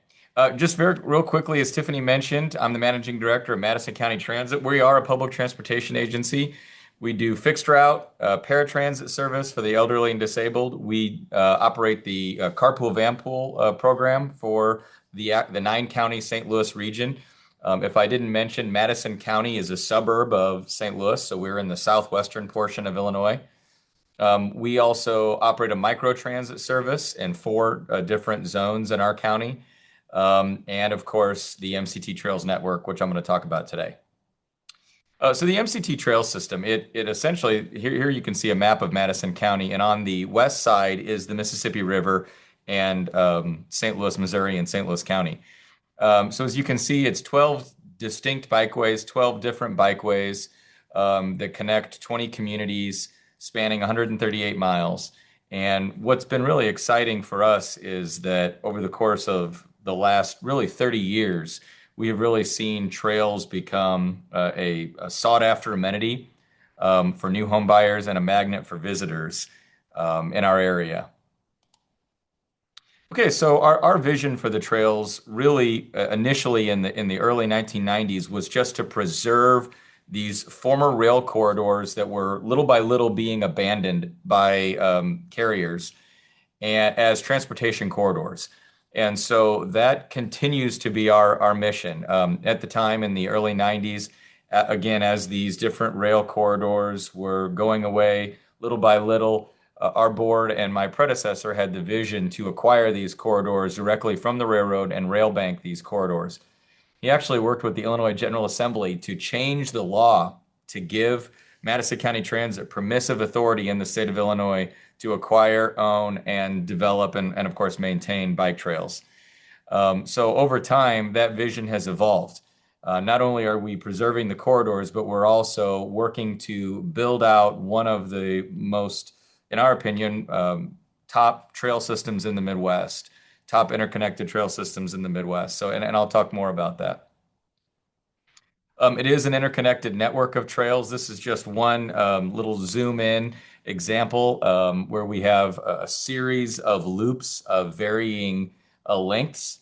Just real quickly, as Tiffany mentioned, I'm the managing director of Madison County Transit. We are a public transportation agency. We do fixed route, paratransit service for the elderly and disabled. We operate the carpool vanpool program for the 9-county St. Louis region. If I didn't mention, Madison County is a suburb of St. Louis, so we're in the southwestern portion of Illinois. We also operate a microtransit service in 4 different zones in our county. And of course, the MCT Trails Network, which I'm going to talk about today. So the MCT Trail system, it essentially, here you can see a map of Madison County, and on the west side is the Mississippi River and St. Louis, Missouri, and St. Louis County. So as you can see, it's 12 distinct bikeways, 12 different bikeways that connect 20 communities spanning 138 miles. And what's been really exciting for us is that over the course of the last really 30 years, we have really seen trails become a sought-after amenity for new home buyers and a magnet for visitors in our area. Okay, so our vision for the trails really initially in the early 1990s was just to preserve these former rail corridors that were little by little being abandoned by carriers and as transportation corridors. And so that continues to be our mission. At the time in the early 90s, again, as these different rail corridors were going away little by little, our board and my predecessor had the vision to acquire these corridors directly from the railroad and rail bank these corridors. He actually worked with the Illinois General Assembly to change the law to give Madison County Transit permissive authority in the state of Illinois to acquire, own, and develop and of course, maintain bike trails. So over time, that vision has evolved. Not only are we preserving the corridors, but we're also working to build out one of the most, in our opinion, top trail systems in the Midwest, top interconnected trail systems in the Midwest. So, and I'll talk more about that. It is an interconnected network of trails. This is just one little zoom in example where we have a series of loops of varying lengths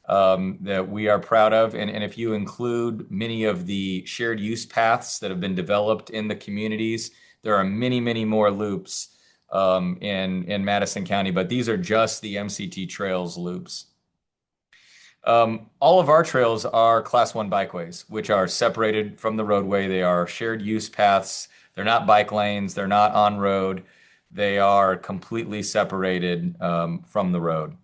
that we are proud of. And if you include many of the shared use paths that have been developed in the communities, there are many, many more loops in Madison County, but these are just the MCT Trails loops. All of our trails are Class 1 bikeways, which are separated from the roadway. They are shared use paths. They're not bike lanes. They're not on road. They are completely separated from the road.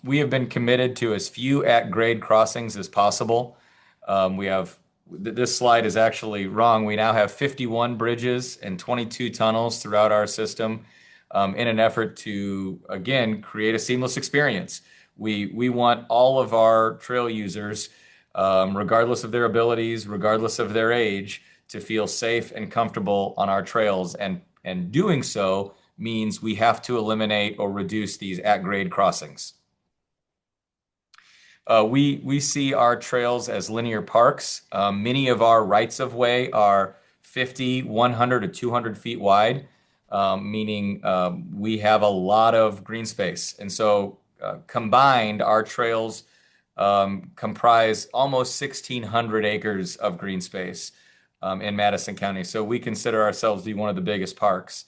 We have been committed to as few at-grade crossings as possible. This slide is actually wrong. We now have 51 bridges and 22 tunnels throughout our system. in an effort to, again, create a seamless experience. We want all of our trail users, regardless of their abilities, regardless of their age, to feel safe and comfortable on our trails. And doing so means we have to eliminate or reduce these at-grade crossings. We see our trails as linear parks. Many of our rights of way are 50, 100, or 200 feet wide, meaning we have a lot of green space. And so combined, our trails comprise almost 1,600 acres of green space in Madison County. So we consider ourselves to be one of the biggest parks.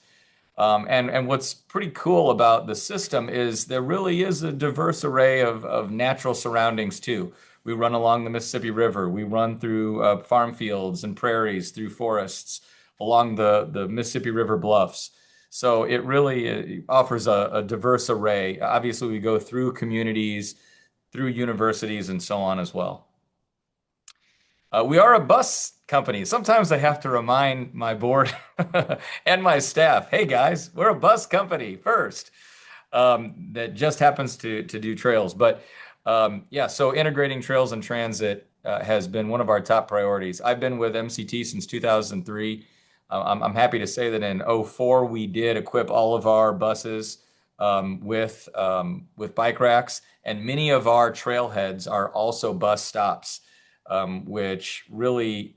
And what's pretty cool about the system is there really is a diverse array of natural surroundings too. We run along the Mississippi River. We run through farm fields and prairies, through forests, along the Mississippi River bluffs. So it really offers a diverse array. Obviously, we go through communities, through universities, and so on as well. We are a bus company. Sometimes I have to remind my board and my staff, hey guys, we're a bus company first. That just happens to do trails. But yeah, so integrating trails and transit has been one of our top priorities. I've been with MCT since 2003. I'm happy to say that in 2004, we did equip all of our buses with bike racks, and many of our trailheads are also bus stops, which really,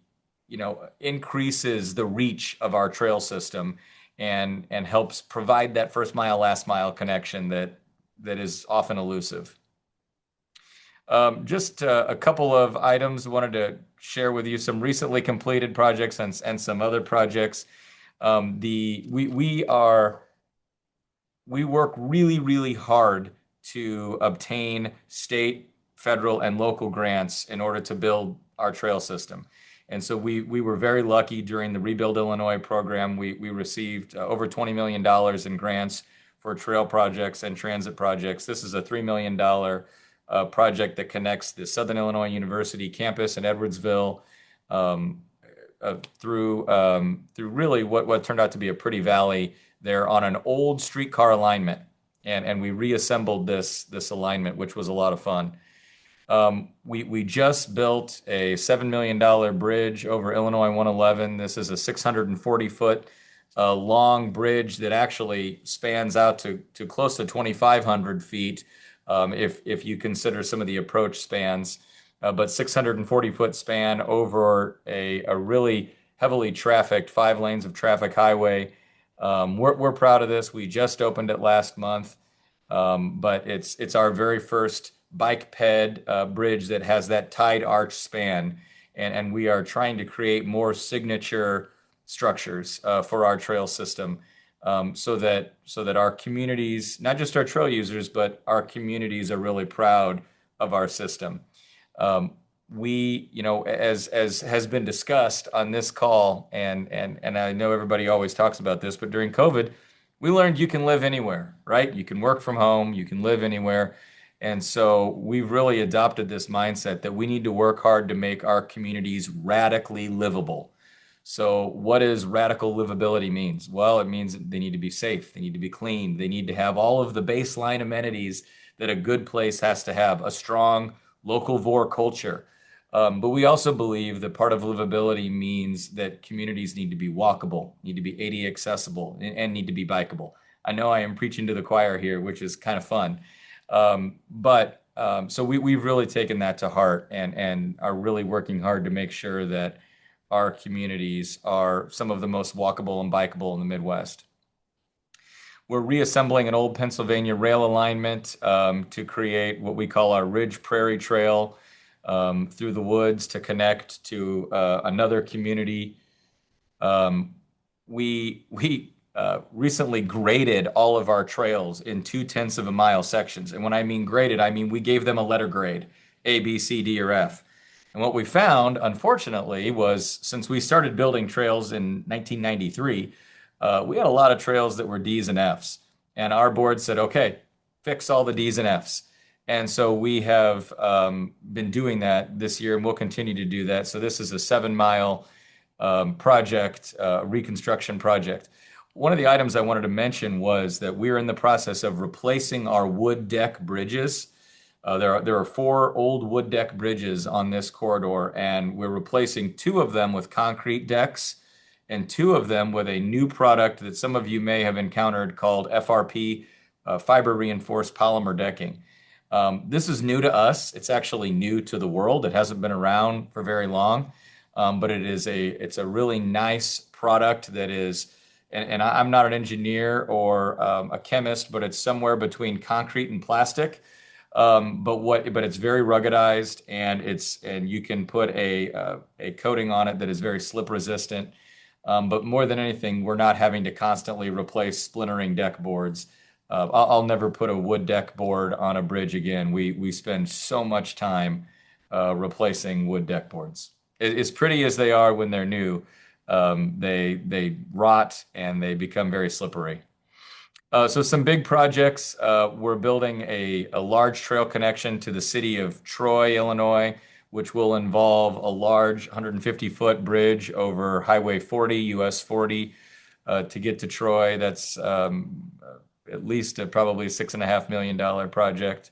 increases the reach of our trail system and helps provide that first mile, last mile connection that is often elusive. Just a couple of items. Wanted to share with you some recently completed projects and some other projects. We work really, really hard to obtain state, federal, and local grants in order to build our trail system. And so we were very lucky during the Rebuild Illinois program. We received over $20 million in grants for trail projects and transit projects. This is a $3 million project that connects the Southern Illinois University campus in Edwardsville through really what turned out to be a pretty valley there on an old streetcar alignment. And we reassembled this alignment, which was a lot of fun. We just built a $7 million bridge over Illinois 111. This is a 640-foot long bridge that actually spans out to close to 2,500 feet if you consider some of the approach spans. But 640-foot span over a really heavily trafficked 5 lanes of traffic highway. We're proud of this. We just opened it last month, but it's our very first bike ped bridge that has that tied arch span, and we are trying to create more signature structures for our trail system, so that our communities, not just our trail users, but our communities are really proud of our system. We, as has been discussed on this call, and I know everybody always talks about this, but during COVID, we learned you can live anywhere, right? You can work from home, you can live anywhere. And so we've really adopted this mindset that we need to work hard to make our communities radically livable. So what does radical livability means? Well, it means they need to be safe, they need to be clean, they need to have all of the baseline amenities that a good place has to have, a strong local vor culture. But we also believe that part of livability means that communities need to be walkable, need to be ADA accessible, and need to be bikeable. I know I am preaching to the choir here, which is kind of fun. So we've really taken that to heart and are really working hard to make sure that our communities are some of the most walkable and bikeable in the Midwest. We're reassembling an old Pennsylvania rail alignment to create what we call our Ridge Prairie Trail through the woods to connect to another community. We recently graded all of our trails in 0.2 of a mile sections. And when I mean graded, I mean we gave them a letter grade, A, B, C, D, or F. And what we found, unfortunately, was since we started building trails in 1993, we had a lot of trails that were Ds and Fs. And our board said, okay, fix all the Ds and Fs. And so we have been doing that this year, and we'll continue to do that. So this is a 7-mile project, reconstruction project. one of the items I wanted to mention was that we're in the process of replacing our wood deck bridges. There are 4 old wood deck bridges on this corridor, and we're replacing 2 of them with concrete decks and 2 of them with a new product that some of you may have encountered called FRP, fiber reinforced polymer decking. This is new to us. It's actually new to the world. It hasn't been around for very long, but it's a really nice product that is, and I'm not an engineer or a chemist, but it's somewhere between concrete and plastic. But it's very ruggedized, and you can put a coating on it that is very slip resistant. But more than anything, we're not having to constantly replace splintering deck boards. I'll never put a wood deck board on a bridge again. We spend so much time replacing wood deck boards. As pretty as they are when they're new, they rot and they become very slippery. So some big projects. We're building a large trail connection to the city of Troy, Illinois, which will involve a large 150-foot bridge over Highway 40, US 40, to get to Troy. That's at least probably a $6.5 million project.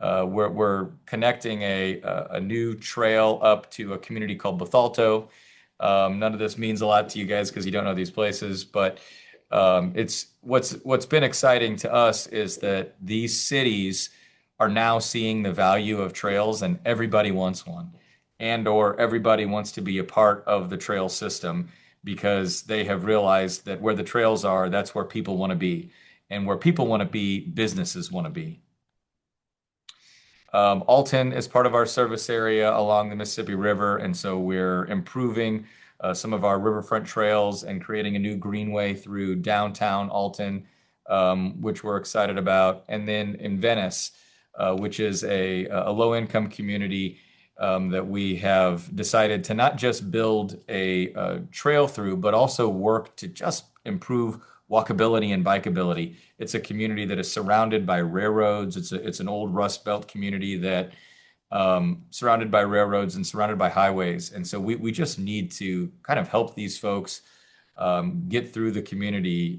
We're connecting a new trail up to a community called Bethalto. None of this means a lot to you guys because you don't know these places, but it's what's been exciting to us is that these cities are now seeing the value of trails, and everybody wants one, or everybody wants to be a part of the trail system because they have realized that where the trails are, that's where people want to be, and where people want to be, businesses want to be. Alton is part of our service area along the Mississippi River, and so we're improving some of our riverfront trails and creating a new greenway through downtown Alton, which we're excited about. And then in Venice, which is a low-income community that we have decided to not just build a trail through, but also work to just improve walkability and bikeability. It's a community that is surrounded by railroads. It's an old Rust Belt community that surrounded by railroads and surrounded by highways. And so we just need to kind of help these folks get through the community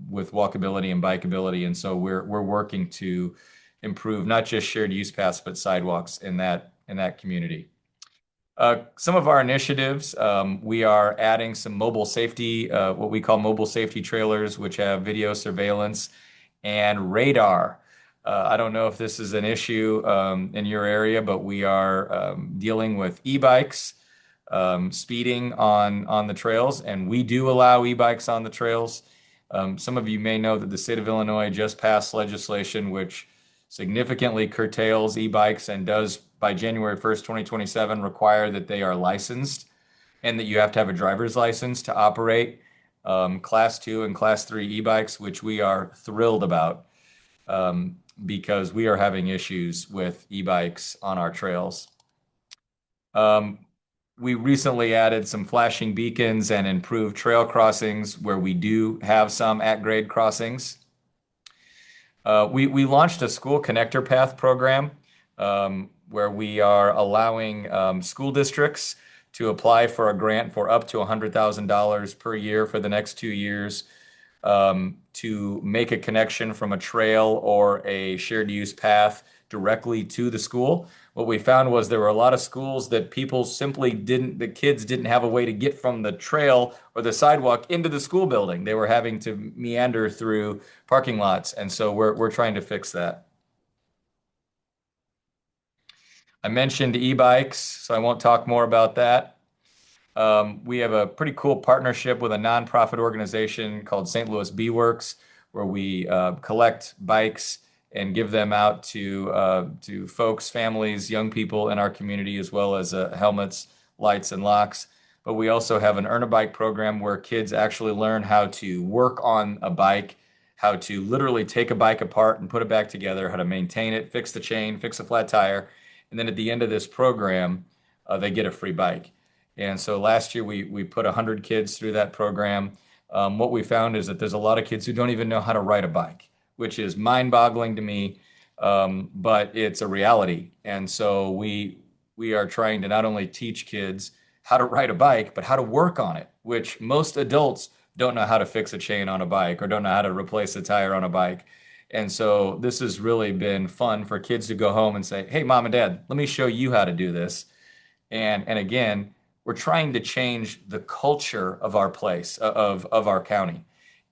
with walkability and bikeability. And so we're working to improve not just shared use paths, but sidewalks in that community. Some of our initiatives, we are adding some mobile safety, what we call mobile safety trailers, which have video surveillance and radar. I don't know if this is an issue in your area, but we are dealing with e-bikes speeding on the trails, and we do allow e-bikes on the trails. Some of you may know that the state of Illinois just passed legislation which significantly curtails e-bikes and does, by January 1st, 2027, require that they are licensed and that you have to have a driver's license to operate Class 2 and Class 3 e-bikes, which we are thrilled about because we are having issues with e-bikes on our trails. We recently added some flashing beacons and improved trail crossings where we do have some at-grade crossings. We launched a school connector path program where we are allowing school districts to apply for a grant for up to $100,000 per year for the next 2 years to make a connection from a trail or a shared use path directly to the school. What we found was there were a lot of schools that the kids didn't have a way to get from the trail or the sidewalk into the school building. They were having to meander through parking lots, and so we're trying to fix that. I mentioned e-bikes, so I won't talk more about that. We have a pretty cool partnership with a nonprofit organization called St. Louis Bee Works, where we collect bikes and give them out to folks, families, young people in our community, as well as helmets, lights, and locks. But we also have an Earn a Bike program where kids actually learn how to work on a bike, how to literally take a bike apart and put it back together, how to maintain it, fix the chain, fix a flat tire. And then at the end of this program, they get a free bike. And so last year we put 100 kids through that program. What we found is that there's a lot of kids who don't even know how to ride a bike, which is mind-boggling to me, but it's a reality. And so we are trying to not only teach kids how to ride a bike, but how to work on it, which most adults don't know how to fix a chain on a bike or don't know how to replace a tire on a bike. And so this has really been fun for kids to go home and say, hey, mom and dad, let me show you how to do this. And again, we're trying to change the culture of our place, of our county.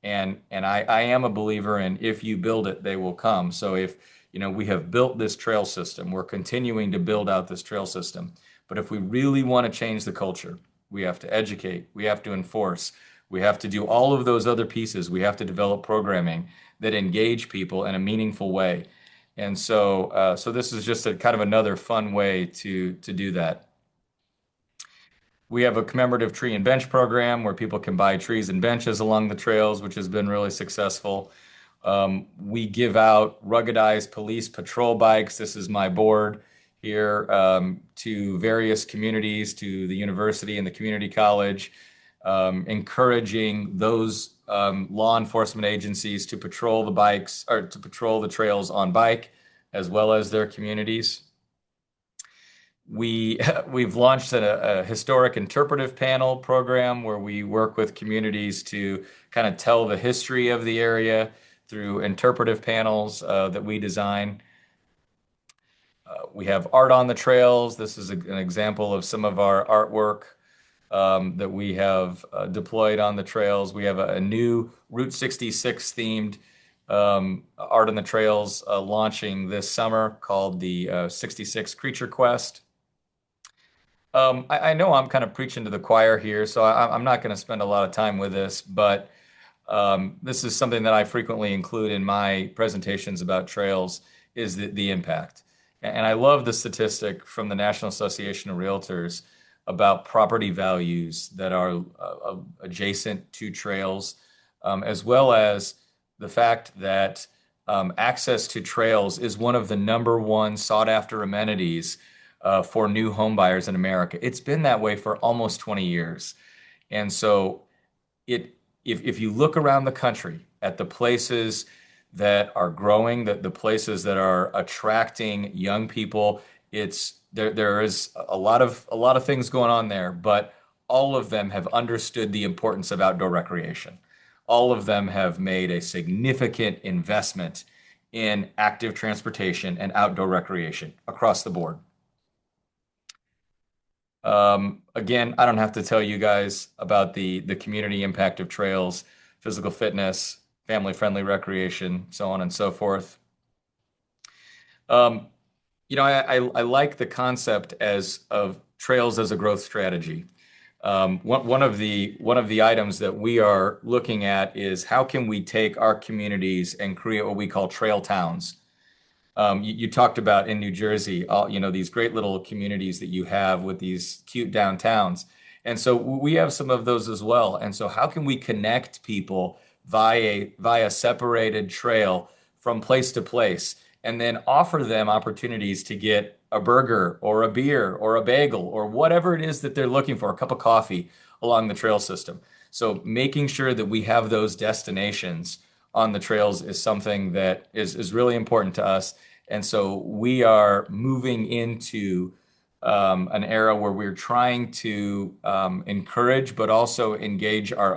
And I am a believer in if you build it, they will come. So if, we have built this trail system, we're continuing to build out this trail system. But if we really want to change the culture, we have to educate, we have to enforce, we have to do all of those other pieces. We have to develop programming that engage people in a meaningful way. And so this is just a kind of another fun way to do that. We have a commemorative tree and bench program where people can buy trees and benches along the trails, which has been really successful. We give out ruggedized police patrol bikes. This is my board here, to various communities, to the university and the community college, encouraging those law enforcement agencies to patrol the bikes or to patrol the trails on bike, as well as their communities. We've launched a historic interpretive panel program where we work with communities to kind of tell the history of the area through interpretive panels that we design. We have art on the trails. This is an example of some of our artwork that we have deployed on the trails. We have a new Route 66 themed art on the trails launching this summer called the 66 Creature Quest. I know I'm kind of preaching to the choir here, so I'm not going to spend a lot of time with this, but this is something that I frequently include in my presentations about trails is the impact. And I love the statistic from the National Association of Realtors about property values that are adjacent to trails, as well as the fact that access to trails is one of the #1 sought after amenities for new home buyers in America. It's been that way for almost 20 years. And so if you look around the country at the places that are growing, the places that are attracting young people, there is a lot of things going on there, but all of them have understood the importance of outdoor recreation. All of them have made a significant investment in active transportation and outdoor recreation across the board. Again, I don't have to tell you guys about the community impact of trails, physical fitness, family-friendly recreation, so on and so forth. I like the concept of trails as a growth strategy. One of the items that we are looking at is how can we take our communities and create what we call trail towns. You talked about in New Jersey, these great little communities that you have with these cute downtowns. And so we have some of those as well. And so how can we connect people via separated trail from place to place and then offer them opportunities to get a burger or a beer or a bagel or whatever it is that they're looking for, a cup of coffee along the trail system. So making sure that we have those destinations on the trails is something that is really important to us. And so we are moving into an era where we're trying to encourage, but also initiate our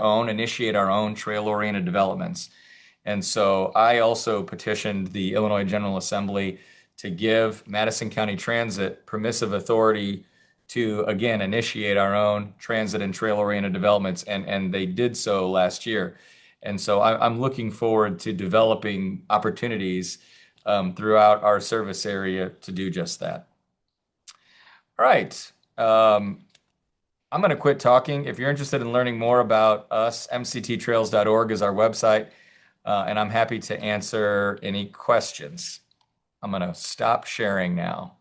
own trail-oriented developments. And so I also petitioned the Illinois General Assembly to give Madison County Transit permissive authority to, again, initiate our own transit and trail-oriented developments, and they did so last year. And so I'm looking forward to developing opportunities throughout our service area to do just that. All right. I'm going to quit talking. If you're interested in learning more about us, mcttrails.org is our website, and I'm happy to answer any questions. I'm going to stop sharing now.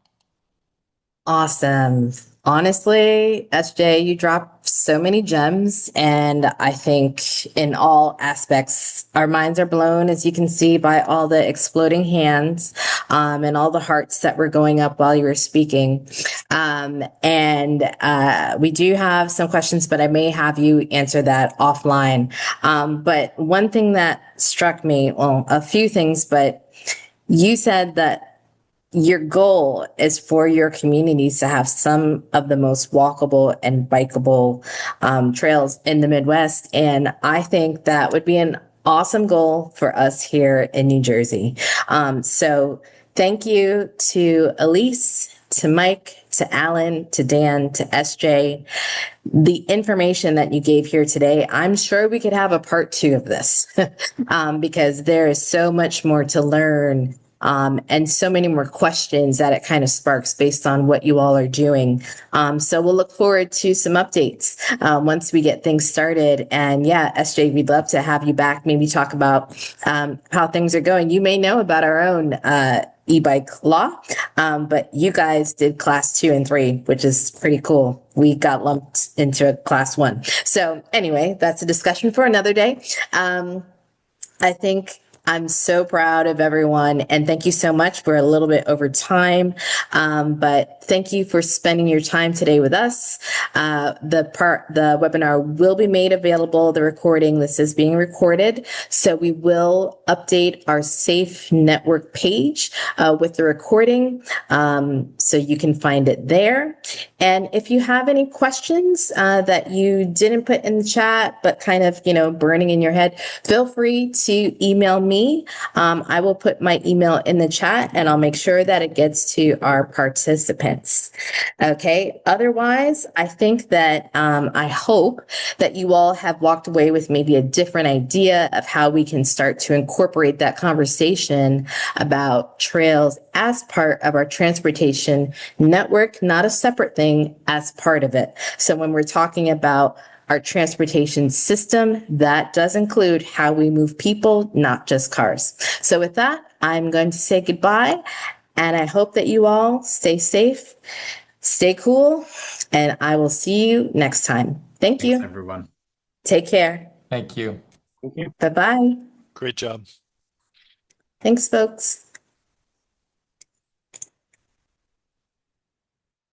Awesome. Honestly, SJ, you dropped so many gems, and I think in all aspects, our minds are blown, as you can see by all the exploding hands and all the hearts that were going up while you were speaking. We do have some questions, but I may have you answer that offline. But one thing that struck me, well, a few things, but you said that your goal is for your communities to have some of the most walkable and bikeable trails in the Midwest. And I think that would be an awesome goal for us here in New Jersey. So thank you to Elise, to Mike, to Alan, to Dan, to SJ. The information that you gave here today, I'm sure we could have a part 2 of this because there is so much more to learn. And so many more questions that it kind of sparks based on what you all are doing. So we'll look forward to some updates once we get things started. And yeah, SJ, we'd love to have you back, maybe talk about how things are going. You may know about our own e-bike law, but you guys did class 2 and 3, which is pretty cool. We got lumped into a class 1. So anyway, that's a discussion for another day. I think I'm so proud of everyone, and thank you so much. We're a little bit over time, but thank you for spending your time today with us. The webinar will be made available, the recording. This is being recorded, so we will update our Safe Network page with the recording, so you can find it there. And if you have any questions that you didn't put in the chat, but kind of, burning in your head, feel free to email me. I will put my email in the chat and I'll make sure that it gets to our participants. Okay. Otherwise, I think that I hope that you all have walked away with maybe a different idea of how we can start to incorporate that conversation about trails as part of our transportation network, not a separate thing, as part of it. So when we're talking about our transportation system, that does include how we move people, not just cars. So with that, I'm going to say goodbye, and I hope that you all stay safe, stay cool, and I will see you next time. Thanks, you, everyone. Take care. Thank you. Thank you. Bye-bye. Great job. Thanks, folks.